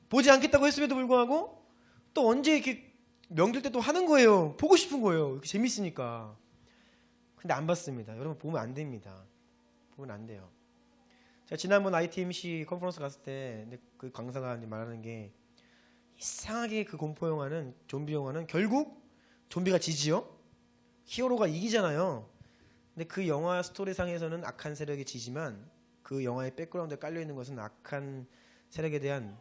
보지 않겠다고 했음에도 불구하고 또 언제 이렇게 명절 때 또 하는 거예요. 보고 싶은 거예요. 이렇게 재밌으니까. 근데 안 봤습니다. 여러분 보면 안 됩니다. 보면 안 돼요. 제가 지난번 ITMC 컨퍼런스 갔을 때 그 강사가 말하는 게, 이상하게 그 공포 영화는, 좀비 영화는 결국 좀비가 지지요. 히어로가 이기잖아요. 근데 그 영화 스토리상에서는 악한 세력이 지지만 그 영화의 백그라운드에 깔려 있는 것은 악한 세력에 대한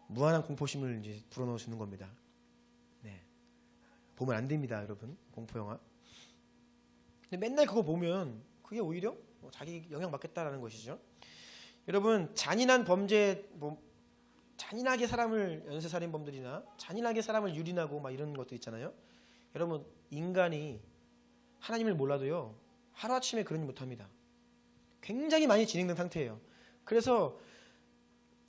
무한한 공포심을 이제 불어넣어 주는 겁니다. 네. 보면 안 됩니다, 여러분. 공포 영화. 근데 맨날 그거 보면 그게 오히려 자기 영향 받겠다라는 것이죠. 여러분, 잔인한 범죄, 잔인하게 사람을, 연쇄살인범들이나 잔인하게 사람을 유린하고 막 이런 것도 있잖아요. 여러분, 인간이 하나님을 몰라도요, 하루아침에 그러지 못합니다. 굉장히 많이 진행된 상태예요. 그래서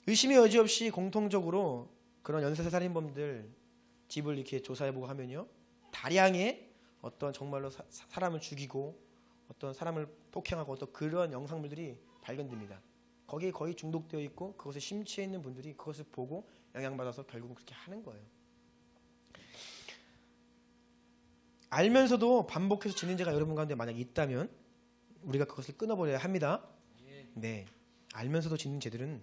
의심의 여지 없이 공통적으로 그런 연쇄살인범들 집을 이렇게 조사해보고 하면요, 다량의 어떤 정말로 사람을 죽이고 어떤 사람을 폭행하고 어떤 그런 영상물들이 발견됩니다. 거기에 거의 중독되어 있고 그것에 심취해 있는 분들이 그것을 보고 영향받아서 결국은 그렇게 하는 거예요. 알면서도 반복해서 짓는 죄가 여러분 가운데 만약 있다면 우리가 그것을 끊어버려야 합니다. 네, 알면서도 짓는 죄들은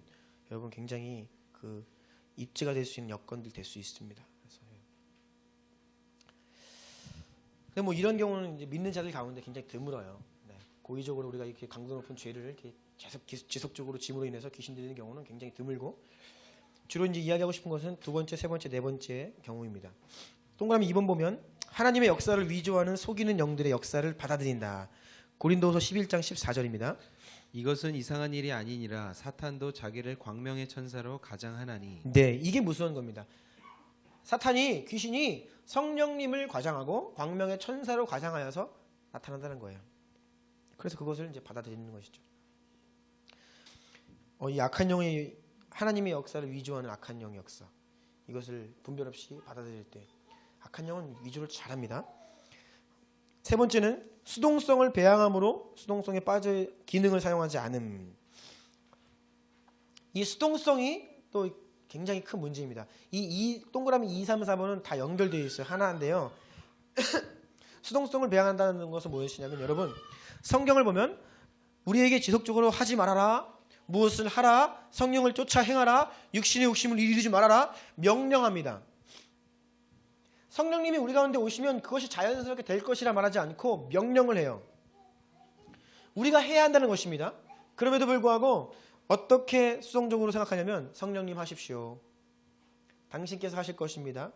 여러분 굉장히 그 입죄가 될 수 있는 여건들 될 수 있습니다. 그래서 근데 뭐 이런 경우는 이제 믿는 자들 가운데 굉장히 드물어요. 네, 고의적으로 우리가 이렇게 강도 높은 죄를 이렇게 지속적으로 짐으로 인해서 귀신 들리는 경우는 굉장히 드물고, 주로 이제 이야기하고 싶은 것은 두 번째, 세 번째, 네 번째 경우입니다. 동그라미 2번 보면 하나님의 역사를 위조하는 속이는 영들의 역사를 받아들인다. 고린도후서 11장 14절입니다. 이것은 이상한 일이 아니니라 사탄도 자기를 광명의 천사로 가장하나니. 네, 이게 무서운 겁니다. 사탄이, 귀신이 성령님을 과장하고 광명의 천사로 과장하여서 나타난다는 거예요. 그래서 그것을 이제 받아들이는 것이죠. 이 악한 영이, 하나님의 역사를 위조하는 악한 영의 역사, 이것을 분별 없이 받아들일 때 악한 영은 위조를 잘합니다. 세 번째는 수동성을 배양함으로 수동성에 빠져 기능을 사용하지 않음. 이 수동성이 또 굉장히 큰 문제입니다. 이 동그라미 2, 3, 4번은 다 연결되어 있어요. 하나인데요. 수동성을 배양한다는 것은 무엇이냐면, 여러분 성경을 보면 우리에게 지속적으로 하지 말아라, 무엇을 하라, 성령을 쫓아 행하라, 육신의 욕심을 이루지 말아라 명령합니다. 성령님이 우리 가운데 오시면 그것이 자연스럽게 될 것이라 말하지 않고 명령을 해요. 우리가 해야 한다는 것입니다. 그럼에도 불구하고 어떻게 수동적으로 생각하냐면, 성령님 하십시오, 당신께서 하실 것입니다.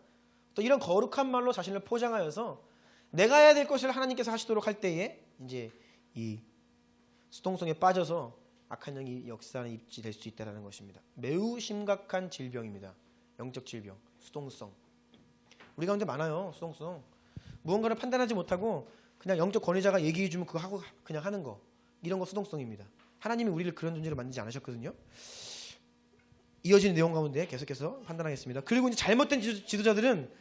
또 이런 거룩한 말로 자신을 포장하여서 내가 해야 될 것을 하나님께서 하시도록 할 때에 이제 이 수동성에 빠져서 악한 영이 역사하는 입지 될 수 있다는 것입니다. 매우 심각한 질병입니다. 영적 질병, 수동성. 우리 가운데 많아요. 수동성. 무언가를 판단하지 못하고 그냥 영적 권위자가 얘기해 주면 그거 하고 그냥 하는 거, 이런 거 수동성입니다. 하나님이 우리를 그런 존재로 만들지 않으셨거든요. 이어지는 내용 가운데 계속해서 판단하겠습니다. 그리고 이제 잘못된 지도자들은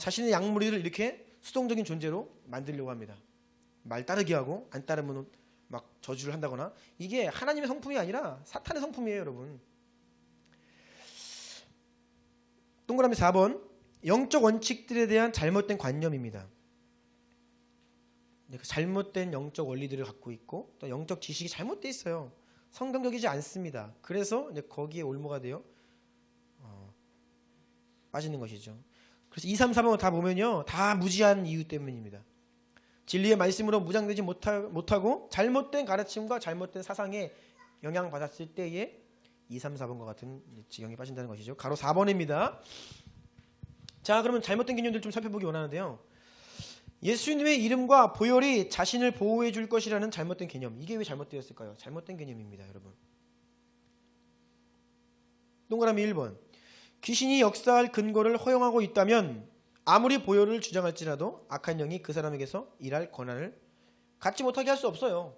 자신의 양무리를 이렇게 수동적인 존재로 만들려고 합니다. 말 따르게 하고 안 따르면 막 저주를 한다거나, 이게 하나님의 성품이 아니라 사탄의 성품이에요, 여러분. 동그라미 4번, 영적 원칙들에 대한 잘못된 관념입니다. 그 잘못된 영적 원리들을 갖고 있고 또 영적 지식이 잘못되어 있어요. 성경적이지 않습니다. 그래서 이제 거기에 올무가 되어 빠지는 것이죠. 그래서 2, 3, 4번 다 보면요, 다 무지한 이유 때문입니다. 진리의 말씀으로 무장되지 못하고 잘못된 가르침과 잘못된 사상에 영향받았을 때에 2, 3, 4번과 같은 지경에 빠진다는 것이죠. 가로 4번입니다. 자, 그러면 잘못된 개념들 좀 살펴보기 원하는데요. 예수님의 이름과 보혈이 자신을 보호해 줄 것이라는 잘못된 개념. 이게 왜 잘못되었을까요? 잘못된 개념입니다, 여러분. 동그라미 1번. 귀신이 역사할 근거를 허용하고 있다면 아무리 보혈을 주장할지라도 악한 영이 그 사람에게서 일할 권한을 갖지 못하게 할 수 없어요.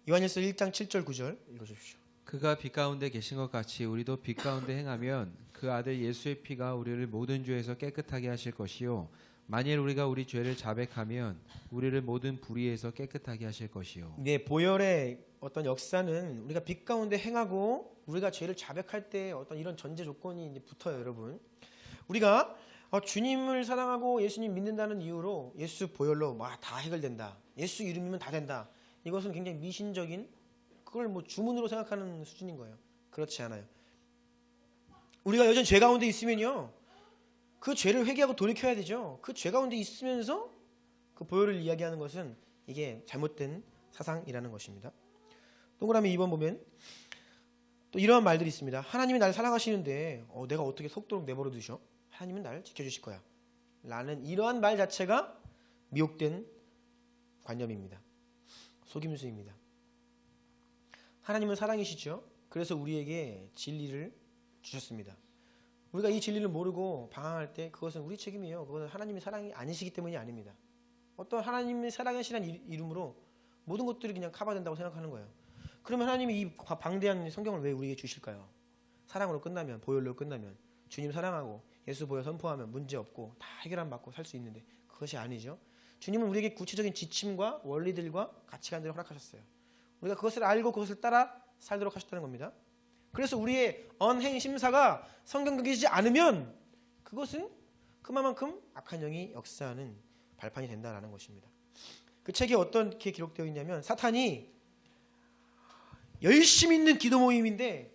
요한일서 1장 7절 9절 읽어주십시오. 그가 빛 가운데 계신 것 같이 우리도 빛 가운데 행하면 그 아들 예수의 피가 우리를 모든 죄에서 깨끗하게 하실 것이요 만일 우리가 우리 죄를 자백하면 우리를 모든 불의에서 깨끗하게 하실 것이요. 네, 보혈의 어떤 역사는 우리가 빛 가운데 행하고 우리가 죄를 자백할 때 어떤 이런 전제 조건이 이제 붙어요, 여러분. 우리가 주님을 사랑하고 예수님 믿는다는 이유로 예수 보혈로 다 해결된다, 예수 이름이면 다 된다, 이것은 굉장히 미신적인, 그걸 뭐 주문으로 생각하는 수준인 거예요. 그렇지 않아요. 우리가 여전히 죄 가운데 있으면요, 그 죄를 회개하고 돌이켜야 되죠. 그 죄 가운데 있으면서 그 보혈을 이야기하는 것은 이게 잘못된 사상이라는 것입니다. 동그라미 2번 보면 또 이러한 말들이 있습니다. 하나님이 날 사랑하시는데 내가 어떻게 속도록 내버려 두셔? 하나님은 날 지켜주실 거야 라는 이러한 말 자체가 미혹된 관념입니다. 속임수입니다. 하나님은 사랑이시죠. 그래서 우리에게 진리를 주셨습니다. 우리가 이 진리를 모르고 방황할 때 그것은 우리 책임이에요. 그것은 하나님의 사랑이 아니시기 때문이 아닙니다. 어떤 하나님의 사랑이시라는 이름으로 모든 것들이 그냥 커버된다고 생각하는 거예요. 그러면 하나님이 이 방대한 성경을 왜 우리에게 주실까요? 사랑으로 끝나면, 보혈로 끝나면, 주님 사랑하고 예수 보혈 선포하면 문제없고 다 해결함 받고 살 수 있는데 그것이 아니죠. 주님은 우리에게 구체적인 지침과 원리들과 가치관들을 허락하셨어요. 우리가 그것을 알고 그것을 따라 살도록 하셨다는 겁니다. 그래서 우리의 언행 심사가 성경적이지 않으면 그것은 그만큼 악한 영이 역사하는 발판이 된다는 것입니다. 그 책에 어떻게 기록되어 있냐면, 사탄이 열심히 있는 기도 모임인데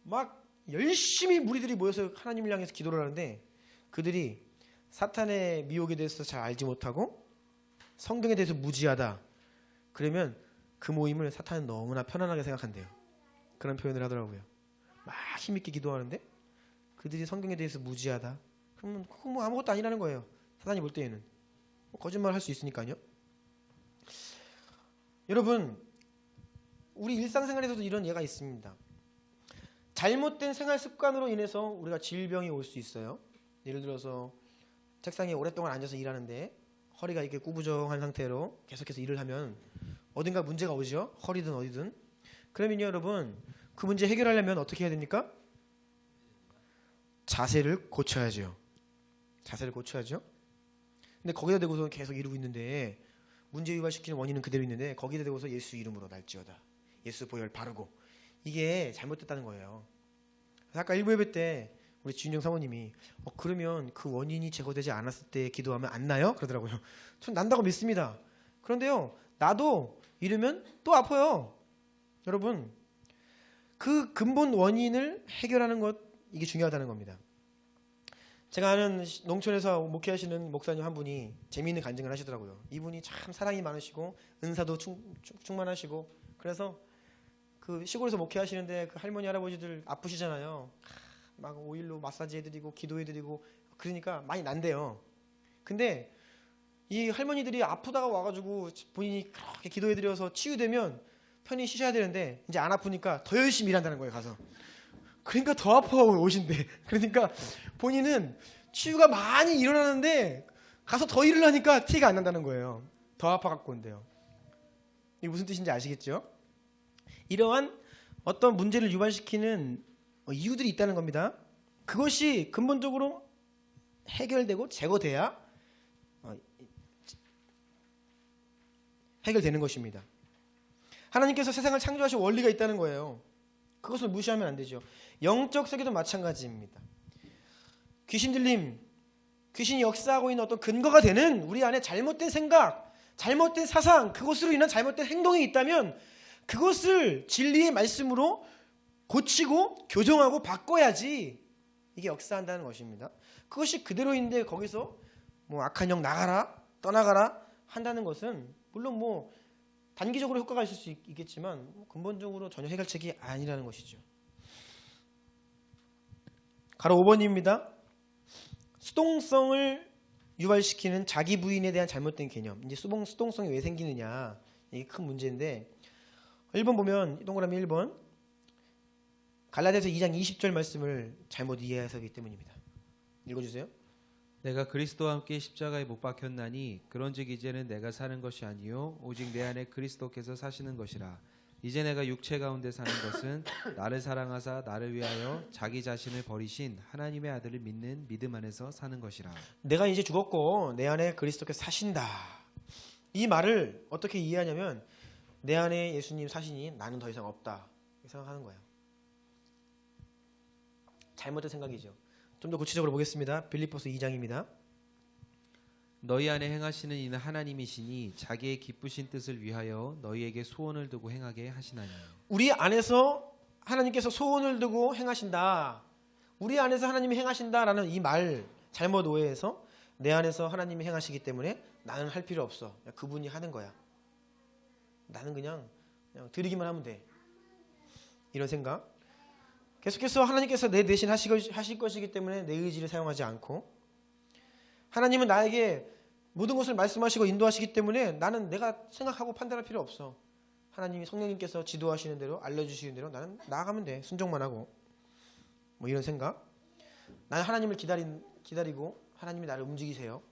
막 열심히 무리들이 모여서 하나님을 향해서 기도를 하는데 그들이 사탄의 미혹에 대해서 잘 알지 못하고 성경에 대해서 무지하다, 그러면 그 모임을 사탄은 너무나 편안하게 생각한대요. 그런 표현을 하더라고요. 막 힘있게 기도하는데 그들이 성경에 대해서 무지하다, 그러면 그거 뭐 아무것도 아니라는 거예요. 사탄이 볼 때에는 거짓말 할 수 있으니까요. 여러분, 우리 일상생활에서도 이런 예가 있습니다. 잘못된 생활 습관으로 인해서 우리가 질병이 올 수 있어요. 예를 들어서 책상에 오랫동안 앉아서 일하는데 허리가 이렇게 구부정한 상태로 계속해서 일을 하면 어딘가 문제가 오죠. 허리든 어디든. 그러면요, 여러분, 그 문제 해결하려면 어떻게 해야 됩니까? 자세를 고쳐야죠. 자세를 고쳐야죠. 근데 거기다 대고서 계속 이루고 있는데 문제 유발시키는 원인은 그대로 있는데 거기다 대고서 예수 이름으로 날지어다, 예수 보혈 바르고, 이게 잘못됐다는 거예요. 아까 일부 예배 때 우리 지윤정 사모님이 그러면 그 원인이 제거되지 않았을 때 기도하면 안 나요? 그러더라고요. 전 난다고 믿습니다. 그런데요, 나도 이러면 또 아파요. 여러분, 그 근본 원인을 해결하는 것, 이게 중요하다는 겁니다. 제가 아는 농촌에서 목회하시는 목사님 한 분이 재미있는 간증을 하시더라고요. 이분이 참 사랑이 많으시고 은사도 충만하시고, 그래서 그 시골에서 목회하시는데 그 할머니 할아버지들 아프시잖아요. 막 오일로 마사지 해드리고 기도해드리고 그러니까 많이 난대요. 근데 이 할머니들이 아프다가 와가지고 본인이 그렇게 기도해드려서 치유되면 편히 쉬셔야 되는데 이제 안 아프니까 더 열심히 일한다는 거예요, 가서. 그러니까 더 아파하고 오신대. 그러니까 본인은 치유가 많이 일어나는데 가서 더 일을 하니까 티가 안 난다는 거예요. 더 아파갖고 온대요. 이게 무슨 뜻인지 아시겠죠? 이러한 어떤 문제를 유발시키는 이유들이 있다는 겁니다. 그것이 근본적으로 해결되고 제거돼야 해결되는 것입니다. 하나님께서 세상을 창조하신 원리가 있다는 거예요. 그것을 무시하면 안 되죠. 영적 세계도 마찬가지입니다. 귀신 들림, 귀신이 역사하고 있는 어떤 근거가 되는 우리 안에 잘못된 생각, 잘못된 사상, 그것으로 인한 잘못된 행동이 있다면 그것을 진리의 말씀으로 고치고 교정하고 바꿔야지 이게 역사한다는 것입니다. 그것이 그대로인데 거기서 뭐 악한 영 나가라, 떠나가라 한다는 것은 물론 뭐 단기적으로 효과가 있을 수 있겠지만 근본적으로 전혀 해결책이 아니라는 것이죠. 가로 5번입니다. 수동성을 유발시키는 자기 부인에 대한 잘못된 개념. 이제 수동성이 왜 생기느냐, 이게 큰 문제인데 1번 보면 동그라미 1번 갈라디아서 2장 20절 말씀을 잘못 이해해서기 때문입니다. 읽어주세요. 내가 그리스도와 함께 십자가에 못 박혔나니 그런즉 이제는 내가 사는 것이 아니요 오직 내 안에 그리스도께서 사시는 것이라. 이제 내가 육체 가운데 사는 것은 나를 사랑하사 나를 위하여 자기 자신을 버리신 하나님의 아들을 믿는 믿음 안에서 사는 것이라. 내가 이제 죽었고 내 안에 그리스도께서 사신다. 이 말을 어떻게 이해하냐면 내 안에 예수님 사시니 나는 더 이상 없다 이렇게 생각하는 거예요. 잘못된 생각이죠. 좀 더 구체적으로 보겠습니다. 빌립보서 2장입니다. 너희 안에 행하시는 이는 하나님이시니 자기의 기쁘신 뜻을 위하여 너희에게 소원을 두고 행하게 하시나니. 우리 안에서 하나님께서 소원을 두고 행하신다. 우리 안에서 하나님이 행하신다라는 이 말 잘못 오해해서 내 안에서 하나님이 행하시기 때문에 나는 할 필요 없어. 그분이 하는 거야. 나는 그냥 드리기만 하면 돼. 이런 생각. 계속해서 하나님께서 내 대신 하실 것이기 때문에 내 의지를 사용하지 않고 하나님은 나에게 모든 것을 말씀하시고 인도하시기 때문에 나는 내가 생각하고 판단할 필요 없어. 하나님이 성령님께서 지도하시는 대로 알려주시는 대로 나는 나아가면 돼. 순종만 하고 뭐 이런 생각. 나는 하나님을 기다리고 하나님이 나를 움직이세요.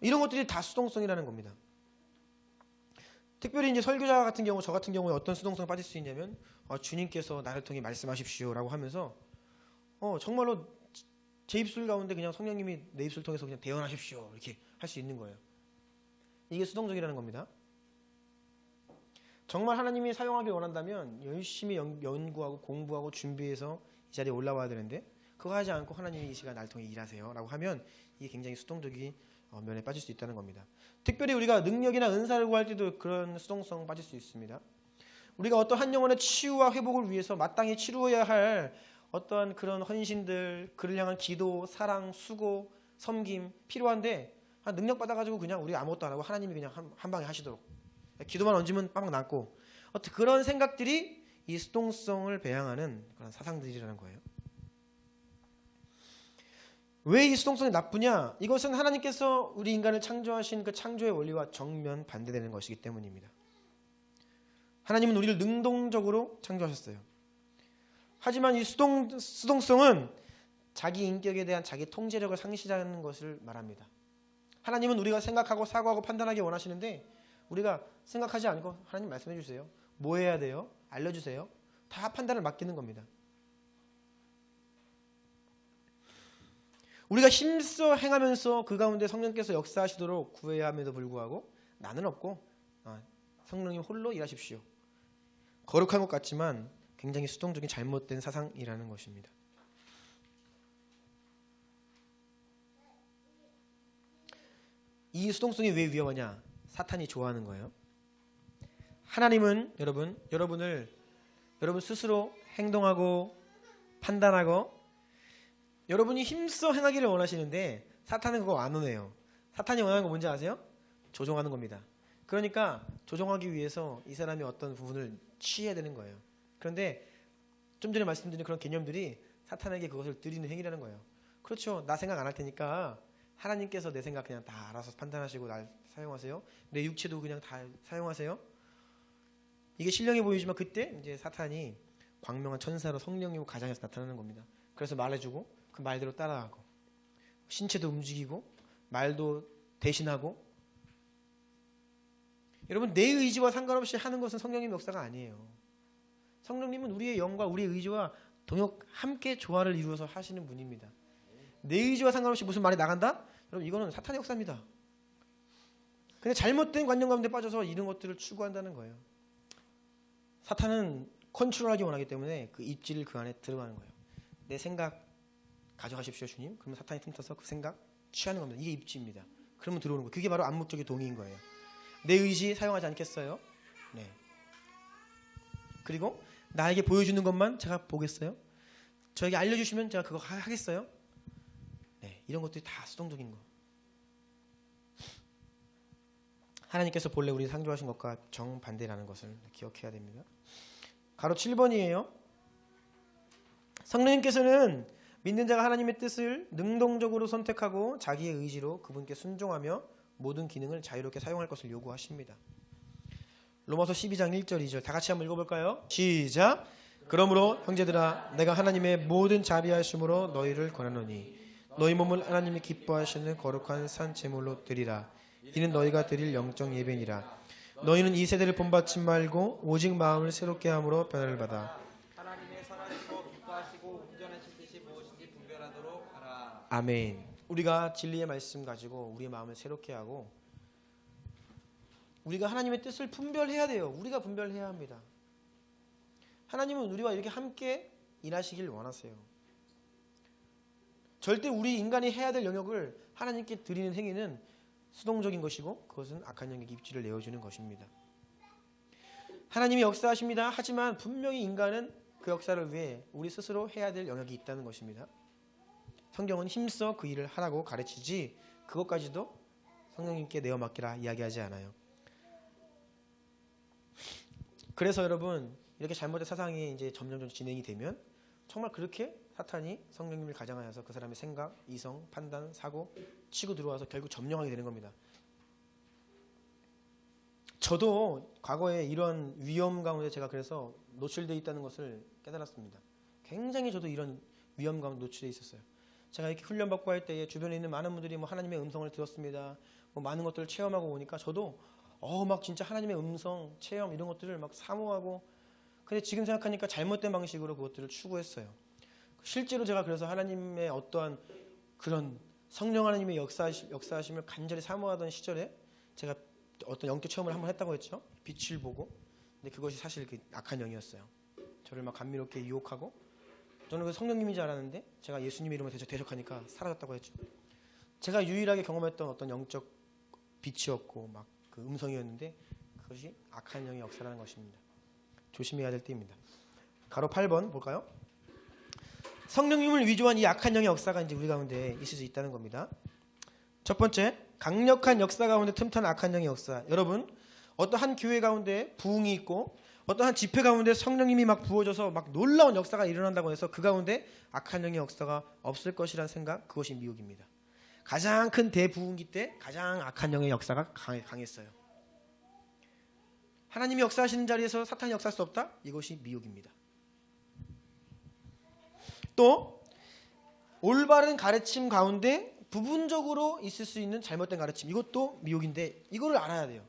이런 것들이 다 수동성이라는 겁니다. 특별히 이제 설교자 같은 경우, 저 같은 경우에 어떤 수동성에 빠질 수 있냐면 주님께서 나를 통해 말씀하십시오라고 하면서 정말로 제 입술 가운데 그냥 성령님이 내 입술 통해서 그냥 대언하십시오 이렇게 할 수 있는 거예요. 이게 수동적이라는 겁니다. 정말 하나님이 사용하길 원한다면 열심히 연구하고 공부하고 준비해서 이 자리에 올라와야 되는데 그거 하지 않고 하나님이 이 시간 나를 통해 일하세요 라고 하면 이게 굉장히 수동적인 면에 빠질 수 있다는 겁니다. 특별히 우리가 능력이나 은사를 구할 때도 그런 수동성 빠질 수 있습니다. 우리가 어떤 한 영혼의 치유와 회복을 위해서 마땅히 치루어야 할 어떠한 그런 헌신들, 그를 향한 기도, 사랑, 수고, 섬김 필요한데 능력 받아가지고 그냥 우리 아무것도 안 하고 하나님이 그냥 한 방에 하시도록 기도만 얹으면 빵빵 낫고 어떤 그런 생각들이 이 수동성을 배양하는 그런 사상들이라는 거예요. 왜 이 수동성이 나쁘냐? 이것은 하나님께서 우리 인간을 창조하신 그 창조의 원리와 정면 반대되는 것이기 때문입니다. 하나님은 우리를 능동적으로 창조하셨어요. 하지만 이 수동성은 자기 인격에 대한 자기 통제력을 상실하는 것을 말합니다. 하나님은 우리가 생각하고 사고하고 판단하기 원하시는데 우리가 생각하지 않고 하나님 말씀해 주세요. 뭐 해야 돼요? 알려주세요. 다 판단을 맡기는 겁니다. 우리가 힘써 행하면서 그 가운데 성령께서 역사하시도록 구해야 함에도 불구하고 나는 없고 성령님 홀로 일하십시오. 거룩한 것 같지만 굉장히 수동적인 잘못된 사상이라는 것입니다. 이 수동성이 왜 위험하냐? 사탄이 좋아하는 거예요. 하나님은 여러분 스스로 행동하고 판단하고 여러분이 힘써 행하기를 원하시는데 사탄은 그거 안 원해요. 사탄이 원하는 거 뭔지 아세요? 조종하는 겁니다. 그러니까 조종하기 위해서 이 사람이 어떤 부분을 취해야 되는 거예요. 그런데 좀 전에 말씀드린 그런 개념들이 사탄에게 그것을 드리는 행위라는 거예요. 그렇죠. 나 생각 안 할 테니까 하나님께서 내 생각 그냥 다 알아서 판단하시고 날 사용하세요. 내 육체도 그냥 다 사용하세요. 이게 신령해 보이지만 그때 이제 사탄이 광명한 천사로 성령이고 가장에서 나타나는 겁니다. 그래서 말해주고 그 말대로 따라하고 신체도 움직이고 말도 대신하고 여러분 내 의지와 상관없이 하는 것은 성령님의 역사가 아니에요. 성령님은 우리의 영과 우리의 의지와 동역 함께 조화를 이루어서 하시는 분입니다. 내 의지와 상관없이 무슨 말이 나간다? 여러분 이거는 사탄의 역사입니다. 근데 잘못된 관념 가운데 빠져서 이런 것들을 추구한다는 거예요. 사탄은 컨트롤하기 원하기 때문에 그 입지를 그 안에 들어가는 거예요. 내 생각 가져가십시오 주님. 그러면 사탄이 틈타서 그 생각 취하는 겁니다. 이게 입지입니다. 그러면 들어오는 거예요. 그게 바로 암묵적인 동의인 거예요. 내 의지 사용하지 않겠어요? 네. 그리고 나에게 보여주는 것만 제가 보겠어요? 저에게 알려주시면 제가 그거 하겠어요? 네, 이런 것들이 다 수동적인 거. 하나님께서 본래 우리 창조하신 것과 정반대라는 것을 기억해야 됩니다. 가로 7번이에요. 성령님께서는 믿는 자가 하나님의 뜻을 능동적으로 선택하고 자기의 의지로 그분께 순종하며 모든 기능을 자유롭게 사용할 것을 요구하십니다. 로마서 12장 1절 2절 다 같이 한번 읽어볼까요? 시작! 그러므로 형제들아 내가 하나님의 모든 자비하심으로 너희를 권하노니 너희 몸을 하나님이 기뻐하시는 거룩한 산 제물로 드리라. 이는 너희가 드릴 영적 예배니라. 너희는 이 세대를 본받지 말고 오직 마음을 새롭게 함으로 변화를 받아 하나님의 선하시고 기뻐하시고 온전하신 뜻이 무엇인지 분별하도록 하라. 아멘. 우리가 진리의 말씀 가지고 우리의 마음을 새롭게 하고 우리가 하나님의 뜻을 분별해야 돼요. 우리가 분별해야 합니다. 하나님은 우리와 이렇게 함께 일하시길 원하세요. 절대 우리 인간이 해야 될 영역을 하나님께 드리는 행위는 수동적인 것이고 그것은 악한 영역의 입지를 내어주는 것입니다. 하나님이 역사하십니다. 하지만 분명히 인간은 그 역사를 위해 우리 스스로 해야 될 영역이 있다는 것입니다. 성경은 힘써 그 일을 하라고 가르치지 그것까지도 성령님께 내어 맡기라 이야기하지 않아요. 그래서 여러분 이렇게 잘못된 사상이 이제 점점 진행이 되면 정말 그렇게 사탄이 성령님을 가장하여서 그 사람의 생각, 이성, 판단, 사고 치고 들어와서 결국 점령하게 되는 겁니다. 저도 과거에 이런 위험 가운데 제가 그래서 노출되어 있다는 것을 깨달았습니다. 굉장히 저도 이런 위험 가운데 노출되어 있었어요. 제가 이렇게 훈련받고 할 때에 주변에 있는 많은 분들이 뭐 하나님의 음성을 들었습니다. 뭐 많은 것들을 체험하고 오니까 저도 막 진짜 하나님의 음성, 체험 이런 것들을 막 사모하고 근데 지금 생각하니까 잘못된 방식으로 그것들을 추구했어요. 실제로 제가 그래서 하나님의 어떠한 그런 성령 하나님의 역사하심을 간절히 사모하던 시절에 제가 어떤 영적 체험을 한번 했다고 했죠. 빛을 보고. 근데 그것이 사실 그 악한 영이었어요. 저를 막 감미롭게 유혹하고 저는 그 성령님인 줄 알았는데 제가 예수님의 이름을 대적하니까 사라졌다고 했죠. 제가 유일하게 경험했던 어떤 영적 빛이었고 막 그 음성이었는데 그것이 악한 영의 역사라는 것입니다. 조심해야 될 때입니다. 가로 8번 볼까요? 성령님을 위조한 이 악한 영의 역사가 이제 우리 가운데 있을 수 있다는 겁니다. 첫 번째, 강력한 역사 가운데 틈탄 악한 영의 역사. 여러분, 어떤 한 교회 가운데 부흥이 있고 어떤 한 집회 가운데 성령님이 막 부어져서 막 놀라운 역사가 일어난다고 해서 그 가운데 악한 영의 역사가 없을 것이라는 생각, 그것이 미혹입니다. 가장 큰 대부흥기 때 가장 악한 영의 역사가 강했어요. 하나님이 역사하시는 자리에서 사탄이 역사할 수 없다? 이것이 미혹입니다. 또 올바른 가르침 가운데 부분적으로 있을 수 있는 잘못된 가르침, 이것도 미혹인데 이거를 알아야 돼요.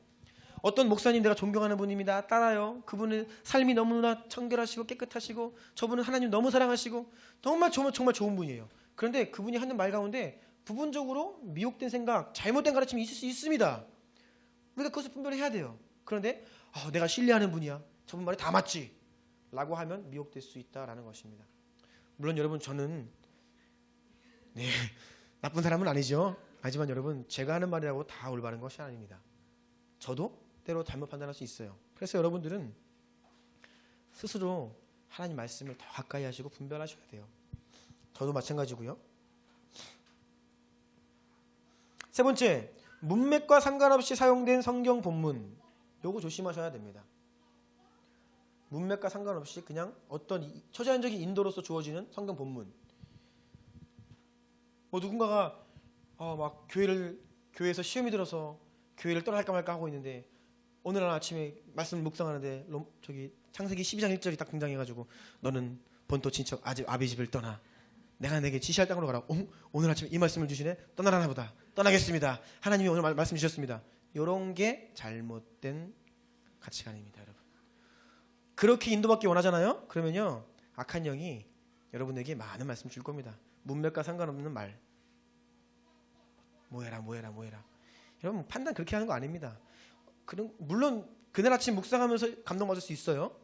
어떤 목사님 내가 존경하는 분입니다. 따라요. 그분은 삶이 너무나 청결하시고 깨끗하시고 저분은 하나님 너무 사랑하시고 정말 좋은 분이에요. 그런데 그분이 하는 말 가운데 부분적으로 미혹된 생각, 잘못된 가르침이 있을 수 있습니다. 우리가 그것을 분별해야 돼요. 그런데 내가 신뢰하는 분이야. 저분 말이 다 맞지? 라고 하면 미혹될 수 있다라는 것입니다. 물론 여러분 저는 나쁜 사람은 아니죠. 하지만 여러분 제가 하는 말이라고 다 올바른 것이 아닙니다. 저도 때로 잘못 판단할 수 있어요. 그래서 여러분들은 스스로 하나님 말씀을 더 가까이 하시고 분별하셔야 돼요. 저도 마찬가지고요. 세 번째, 문맥과 상관없이 사용된 성경 본문, 요거 조심하셔야 됩니다. 문맥과 상관없이 그냥 어떤 초자연적인 인도로서 주어지는 성경 본문. 뭐 누군가가 막 교회에서 시험이 들어서 교회를 떠날까 말까 하고 있는데 오늘 아침에 말씀을 묵상하는데 창세기 12장 1절이 딱 등장해가지고 너는 본토 친척 아비 집을 떠나 내가 내게 지시할 땅으로 가라. 오늘 아침에 이 말씀을 주시네. 떠나라나 보다. 떠나겠습니다. 하나님이 오늘 말씀 주셨습니다. 이런 게 잘못된 가치관입니다, 여러분. 그렇게 인도받기 원하잖아요. 그러면요, 악한 영이 여러분에게 많은 말씀 줄 겁니다. 문맥과 상관없는 말. 뭐해라. 여러분, 판단 그렇게 하는 거 아닙니다. 물론 그날 아침 묵상하면서 감동받을 수 있어요.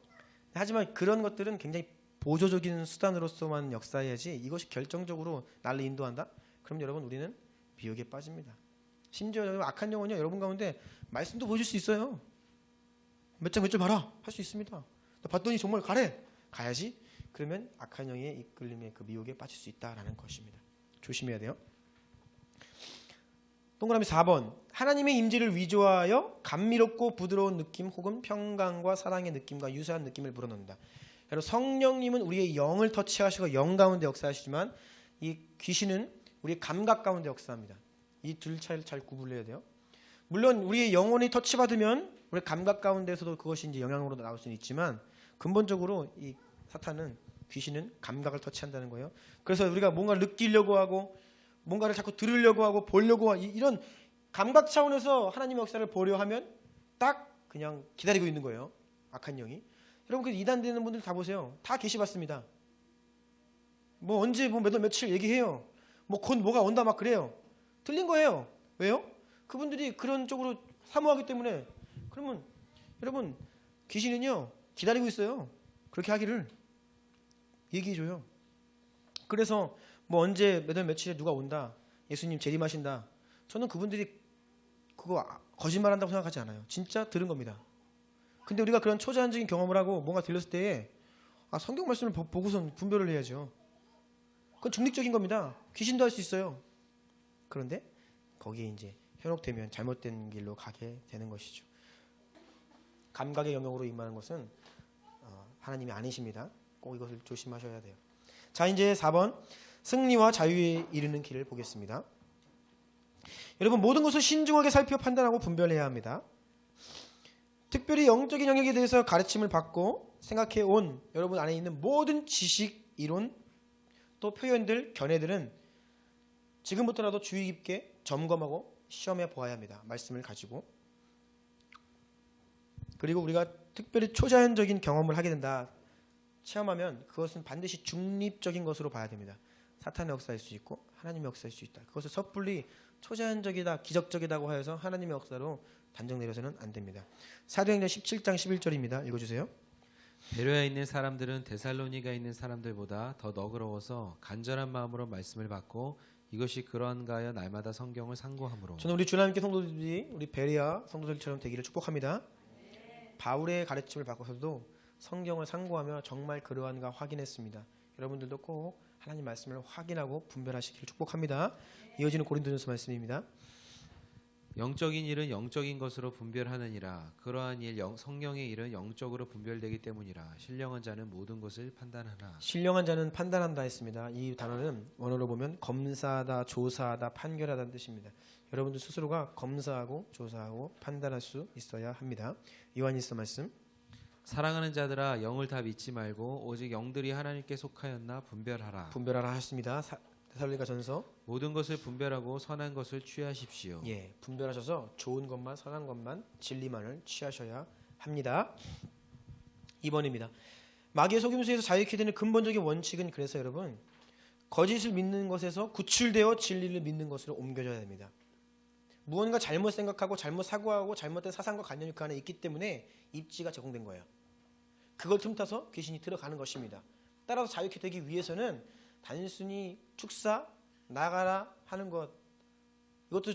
하지만 그런 것들은 굉장히 보조적인 수단으로서만 역사해야지, 이것이 결정적으로 나를 인도한다? 그럼 여러분, 우리는 미혹에 빠집니다. 심지어 악한 영혼이요, 여러분 가운데 말씀도 보여줄 수 있어요. 몇 장 봐라 할 수 있습니다. 나 봤더니 정말 가야지. 그러면 악한 영의 이끌림에, 그 미혹에 빠질 수 있다라는 것입니다. 조심해야 돼요. 동그라미 4번, 하나님의 임재를 위조하여 감미롭고 부드러운 느낌 혹은 평강과 사랑의 느낌과 유사한 느낌을 불어넣는다. 여러분, 성령님은 우리의 영을 터치하시고 영 가운데 역사하시지만 이 귀신은 우리의 감각 가운데 역사합니다. 이 둘 차이를 잘 구분해야 돼요. 물론 우리의 영혼이 터치받으면 우리 감각 가운데서도 그것이 이제 영향으로 나올 수는 있지만, 근본적으로 이 사탄은, 귀신은 감각을 터치한다는 거예요. 그래서 우리가 뭔가를 느끼려고 하고 뭔가를 자꾸 들으려고 하고 보려고 하고, 이런 감각 차원에서 하나님의 역사를 보려 하면 딱 그냥 기다리고 있는 거예요, 악한 영이. 여러분, 그 이단되는 분들 다 보세요. 다 계시받습니다. 뭐 언제 몇 월 며칠 얘기해요. 뭐 곧 뭐가 온다 막 그래요. 틀린 거예요. 왜요? 그분들이 그런 쪽으로 사모하기 때문에. 그러면 여러분, 귀신은요 기다리고 있어요. 그렇게 하기를 얘기해줘요. 그래서 뭐 언제 몇 월 며칠에 누가 온다, 예수님 재림하신다, 저는 그분들이 그거 거짓말한다고 생각하지 않아요. 진짜 들은 겁니다. 근데 우리가 그런 초자연적인 경험을 하고 뭔가 들렸을 때에 성경 말씀을 보고선 분별을 해야죠. 그건 중립적인 겁니다. 귀신도 할 수 있어요. 그런데 거기에 이제 현혹되면 잘못된 길로 가게 되는 것이죠. 감각의 영역으로 임하는 것은 하나님이 아니십니다. 꼭 이것을 조심하셔야 돼요. 자, 이제 4번, 승리와 자유에 이르는 길을 보겠습니다. 여러분, 모든 것을 신중하게 살펴 판단하고 분별해야 합니다. 특별히 영적인 영역에 대해서 가르침을 받고 생각해 온 여러분 안에 있는 모든 지식, 이론, 또 표현들, 견해들은 지금부터라도 주의 깊게 점검하고 시험해 보아야 합니다. 말씀을 가지고. 그리고 우리가 특별히 초자연적인 경험을 하게 된다, 체험하면 그것은 반드시 중립적인 것으로 봐야 됩니다. 사탄의 역사일 수 있고 하나님의 역사일 수 있다. 그것을 섣불리 초자연적이다, 기적적이다고 하여서 하나님의 역사로 단정 내려서는 안 됩니다. 사도행전 17장 11절입니다. 읽어주세요. 베레아에 있는 사람들은 데살로니가에 있는 사람들보다 더 너그러워서 간절한 마음으로 말씀을 받고 이것이 그러한가 하여 날마다 성경을 상고함으로. 저는 우리 주나님께 성도들이 우리 베레아 성도들처럼 되기를 축복합니다. 바울의 가르침을 받고서도 성경을 상고하며 정말 그러한가 확인했습니다. 여러분들도 꼭 하나님 말씀을 확인하고 분별하시기를 축복합니다. 이어지는 고린도전서 말씀입니다. 영적인 일은 영적인 것으로 분별하느니라. 그러한 일 성령의 일은 영적으로 분별되기 때문이라. 신령한 자는 모든 것을 판단하나. 신령한 자는 판단한다 했습니다. 이 단어는 원어로 보면 검사하다, 조사하다, 판결하다는 뜻입니다. 여러분들 스스로가 검사하고 조사하고 판단할 수 있어야 합니다. 요한일서 말씀. 사랑하는 자들아, 영을 다 믿지 말고 오직 영들이 하나님께 속하였나 분별하라. 분별하라 하셨습니다. 데살로니가전서. 모든 것을 분별하고 선한 것을 취하십시오. 예, 분별하셔서 좋은 것만, 선한 것만, 진리만을 취하셔야 합니다. 2번입니다. 마귀의 속임수에서 자유케 되는 근본적인 원칙은, 그래서 여러분, 거짓을 믿는 것에서 구출되어 진리를 믿는 것으로 옮겨져야 됩니다. 무언가 잘못 생각하고 잘못 사고하고 잘못된 사상과 관념이 그 안에 있기 때문에 입지가 제공된 거예요. 그걸 틈타서 귀신이 들어가는 것입니다. 따라서 자유케 되기 위해서는 단순히 축사, 나가라 하는 것, 이것도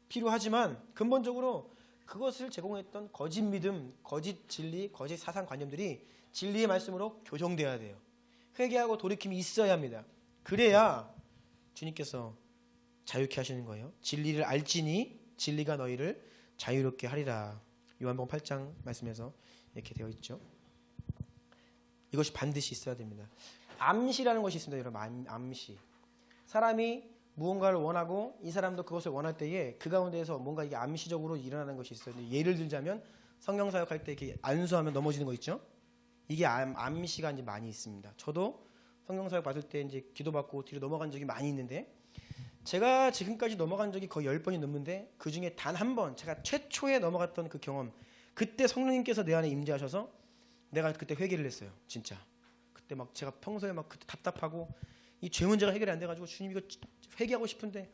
필요하지만 근본적으로 그것을 제공했던 거짓 믿음, 거짓 진리, 거짓 사상관념들이 진리의 말씀으로 교정되어야 돼요. 회개하고 돌이킴이 있어야 합니다. 그래야 주님께서 자유케 하시는 거예요. 진리를 알지니 진리가 너희를 자유롭게 하리라. 요한복음 8장 말씀에서 이렇게 되어 있죠. 이것이 반드시 있어야 됩니다. 암시라는 것이 있습니다. 여러분, 암시. 사람이 무언가를 원하고 이 사람도 그것을 원할 때에 그 가운데에서 뭔가 이게 암시적으로 일어나는 것이 있어요. 예를 들자면 성경사역할 때 이렇게 안수하면 넘어지는 거 있죠. 이게 암시가 이제 많이 있습니다. 저도 성경사역 받을 때 이제 기도받고 뒤로 넘어간 적이 많이 있는데, 제가 지금까지 넘어간 적이 거의 10번이 넘는데 그 중에 단 한 번 제가 최초에 넘어갔던 그 경험, 그때 성령님께서 내 안에 임재하셔서 내가 그때 회개를 했어요. 진짜 그때 막 제가 평소에 막 그때 답답하고 이 죄 문제가 해결이 안 돼가지고 주님 이거 회개하고 싶은데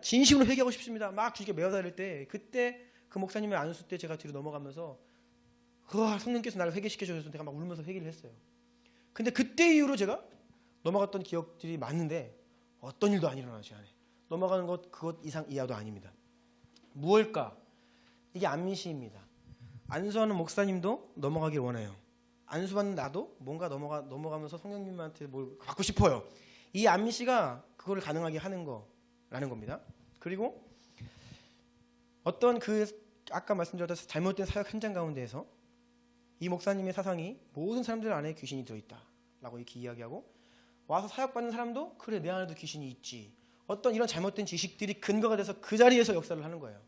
진심으로 회개하고 싶습니다. 막 주님께 매어다닐 때 그때 그 목사님의 안수 때 제가 뒤로 넘어가면서 성령께서 나를 회개시켜 주셔서 내가 막 울면서 회개를 했어요. 근데 그때 이후로 제가 넘어갔던 기억들이 많은데 어떤 일도 안 일어나요. 제 안에 넘어가는 것 그것 이상 이하도 아닙니다. 무엇일까? 이게 안미시입니다. 안수하는 목사님도 넘어가길 원해요. 안수받는 나도 뭔가 넘어가면서 성령님한테 뭘 받고 싶어요. 이 안미시가 그걸 가능하게 하는 거라는 겁니다. 그리고 어떤 그 아까 말씀드렸던 잘못된 사역 현장 가운데에서 이 목사님의 사상이 모든 사람들 안에 귀신이 들어있다라고 이렇게 이야기하고 와서 사역받는 사람도 그래 내 안에도 귀신이 있지. 어떤 이런 잘못된 지식들이 근거가 돼서 그 자리에서 역사를 하는 거예요.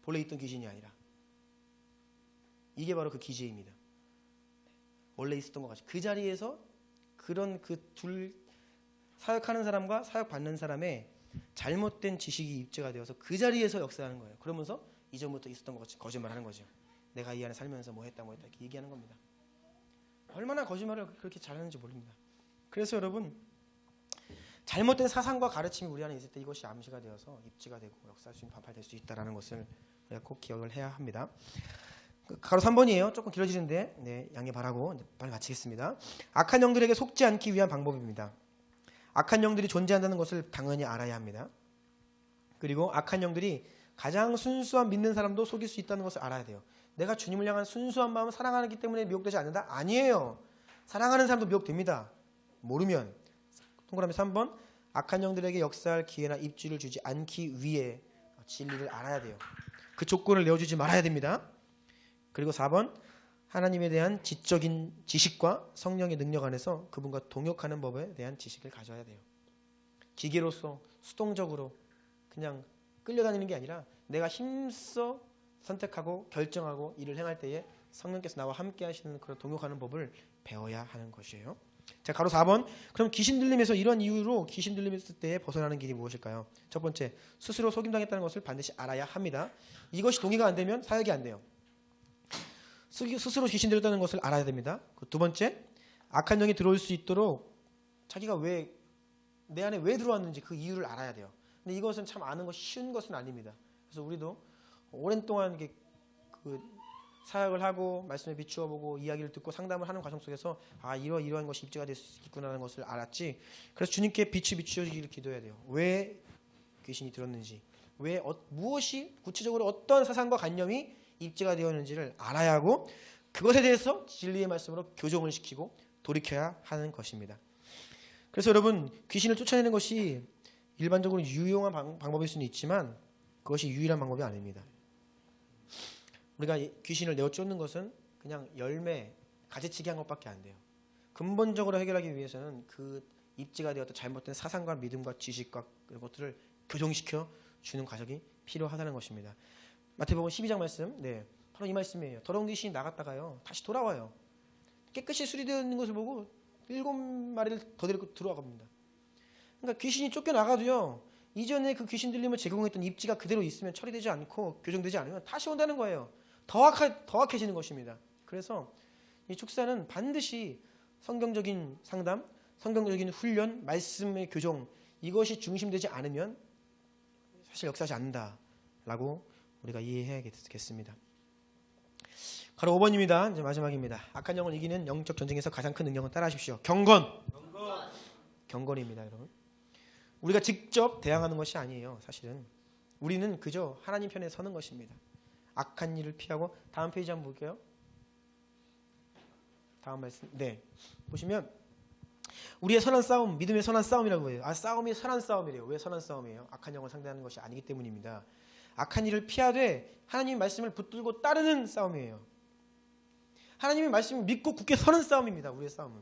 본래 있던 귀신이 아니라. 이게 바로 그 기제입니다. 원래 있었던 것 같이 그 자리에서 그런 그 둘 사역하는 사람과 사역받는 사람의 잘못된 지식이 입제가 되어서 그 자리에서 역사하는 거예요. 그러면서 이전부터 있었던 것 같이 거짓말하는 거죠. 내가 이 안에 살면서 뭐 했다 이렇게 얘기하는 겁니다. 얼마나 거짓말을 그렇게 잘하는지 모릅니다. 그래서 여러분 잘못된 사상과 가르침이 우리 안에 있을 때 이것이 암시가 되어서 입지가 되고 역사할 수 있는 반팔될 수 있다는 것을 우리가 꼭 기억을 해야 합니다. 가로 3번이에요. 조금 길어지는데 네, 양해 바라고 빨리 마치겠습니다. 악한 영들에게 속지 않기 위한 방법입니다. 악한 영들이 존재한다는 것을 당연히 알아야 합니다. 그리고 악한 영들이 가장 순수한 믿는 사람도 속일 수 있다는 것을 알아야 돼요. 내가 주님을 향한 순수한 마음을 사랑하기 때문에 미혹되지 않는다? 아니에요. 사랑하는 사람도 미혹됩니다. 모르면. 동그라미 3번 악한 영들에게 역사할 기회나 입지를 주지 않기 위해 진리를 알아야 돼요. 그 조건을 내어주지 말아야 됩니다. 그리고 4번 하나님에 대한 지적인 지식과 성령의 능력 안에서 그분과 동역하는 법에 대한 지식을 가져야 돼요. 기계로서 수동적으로 그냥 끌려다니는 게 아니라 내가 힘써 선택하고 결정하고 일을 행할 때에 성령께서 나와 함께 하시는 그런 동역하는 법을 배워야 하는 것이에요. 자, 가로 4번. 그럼 귀신 들림에서 이런 이유로 귀신 들림했을 때 벗어나는 길이 무엇일까요? 첫 번째, 스스로 속임당했다는 것을 반드시 알아야 합니다. 이것이 동의가 안 되면 사역이 안 돼요. 스스로 귀신 들렸다는 것을 알아야 됩니다. 두 번째, 악한 영이 들어올 수 있도록 자기가 내 안에 왜 들어왔는지 그 이유를 알아야 돼요. 근데 이것은 참 아는 것이 쉬운 것은 아닙니다. 그래서 우리도 오랜 동안 이게 그 사역을 하고 말씀에 비추어 보고 이야기를 듣고 상담을 하는 과정 속에서 이러한 것이 입지가 될 수 있구나라는 것을 알았지. 그래서 주님께 빛이 비추어지기를 기도해야 돼요. 왜 귀신이 들었는지, 무엇이 구체적으로 어떤 사상과 관념이 입지가 되었는지를 알아야 하고 그것에 대해서 진리의 말씀으로 교정을 시키고 돌이켜야 하는 것입니다. 그래서 여러분 귀신을 쫓아내는 것이 일반적으로 유용한 방법일 수는 있지만 그것이 유일한 방법이 아닙니다. 우리가 귀신을 내어 쫓는 것은 그냥 열매, 가지치기 한 것밖에 안 돼요. 근본적으로 해결하기 위해서는 그 입지가 되었던 잘못된 사상과 믿음과 지식과 그런 것들을 교정시켜 주는 과정이 필요하다는 것입니다. 마태복음 12장 말씀, 바로 이 말씀이에요. 더러운 귀신이 나갔다가요 다시 돌아와요. 깨끗이 수리되어 있는 것을 보고 7마리를 더 데리고 들어갑니다. 그러니까 귀신이 쫓겨나가도요 이전에 그 귀신 들림을 제공했던 입지가 그대로 있으면 처리되지 않고 교정되지 않으면 다시 온다는 거예요. 더 악해지는 것입니다. 그래서 이 축사는 반드시 성경적인 상담, 성경적인 훈련, 말씀의 교정 이것이 중심되지 않으면 사실 역사하지 않는다라고 우리가 이해해야겠습니다. 가로 5번입니다. 이제 마지막입니다. 악한 영을 이기는 영적 전쟁에서 가장 큰 능력은 따라하십시오. 경건입니다, 여러분. 우리가 직접 대항하는 것이 아니에요. 사실은 우리는 그저 하나님 편에 서는 것입니다. 악한 일을 피하고 다음 페이지 한번 볼게요. 다음 말씀. 보시면 우리의 선한 싸움, 믿음의 선한 싸움이라고 해요. 싸움이 선한 싸움이래요. 왜 선한 싸움이에요? 악한 영을 상대하는 것이 아니기 때문입니다. 악한 일을 피하되 하나님의 말씀을 붙들고 따르는 싸움이에요. 하나님의 말씀을 믿고 굳게 서는 싸움입니다. 우리의 싸움은.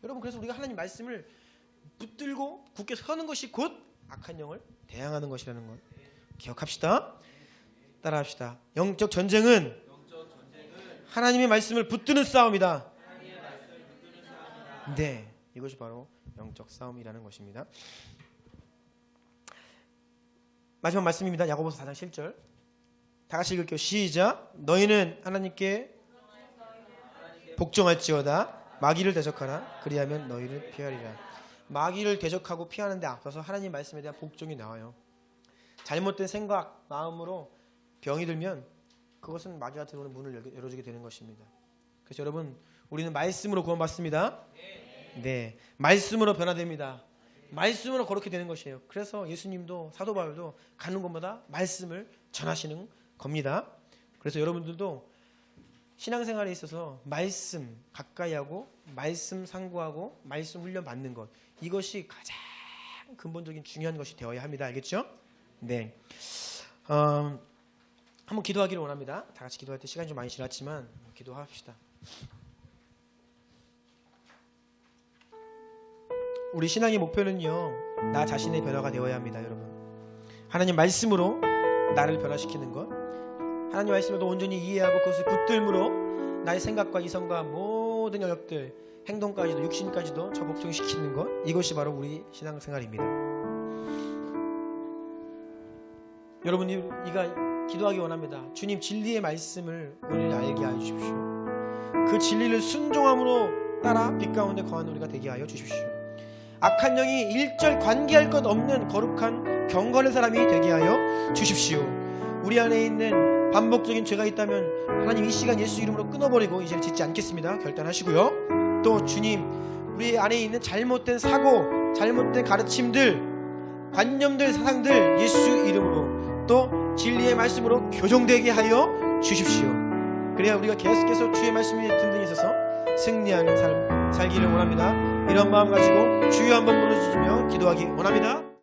여러분 그래서 우리가 하나님 말씀을 붙들고 굳게 서는 것이 곧 악한 영을 대항하는 것이라는 것 기억합시다. 따라합시다. 영적 전쟁은 하나님의 말씀을 붙드는 싸움이다. 이것이 바로 영적 싸움이라는 것입니다. 마지막 말씀입니다. 야고보서 4장 7절. 다 같이 읽을게요. 시작. 너희는 하나님께 복종할지어다. 마귀를 대적하라. 그리하면 너희를 피하리라. 마귀를 대적하고 피하는 데 앞서서 하나님 말씀에 대한 복종이 나와요. 잘못된 생각, 마음으로 병이 들면 그것은 마귀가 들어오는 문을 열어주게 되는 것입니다. 그래서 여러분, 우리는 말씀으로 구원받습니다. 네, 말씀으로 변화됩니다. 말씀으로 그렇게 되는 것이에요. 그래서 예수님도 사도 바울도 가는 곳마다 말씀을 전하시는 겁니다. 그래서 여러분들도 신앙생활에 있어서 말씀 가까이 하고 말씀 상고하고 말씀 훈련 받는 것, 이것이 가장 근본적인 중요한 것이 되어야 합니다. 알겠죠? 네. 한번 기도하기를 원합니다. 다 같이 기도할 때 시간이 좀 많이 지났지만 기도합시다. 우리 신앙의 목표는요, 나 자신의 변화가 되어야 합니다. 여러분, 하나님 말씀으로 나를 변화시키는 것, 하나님 말씀으로 온전히 이해하고 그것을 붙들므로 나의 생각과 이성과 모든 영역들, 행동까지도 육신까지도 저 복종시키는 것, 이것이 바로 우리 신앙생활입니다. 여러분이 기도하기 원합니다. 주님, 진리의 말씀을 오늘 알게 하여 주십시오. 그 진리를 순종함으로 따라 빛 가운데 거하는 우리가 되게 하여 주십시오. 악한 영이 일절 관계할 것 없는 거룩한 경건의 사람이 되게 하여 주십시오. 우리 안에 있는 반복적인 죄가 있다면 하나님 이 시간 예수 이름으로 끊어버리고 이제는 짓지 않겠습니다. 결단하시고요. 또 주님, 우리 안에 있는 잘못된 사고, 잘못된 가르침들, 관념들, 사상들 예수 이름으로 또 진리의 말씀으로 교정되게 하여 주십시오. 그래야 우리가 계속해서 주의 말씀에 든든히 있어서 승리하는 삶 살기를 원합니다. 이런 마음 가지고 주여 한번 부르짖으며 기도하기 원합니다.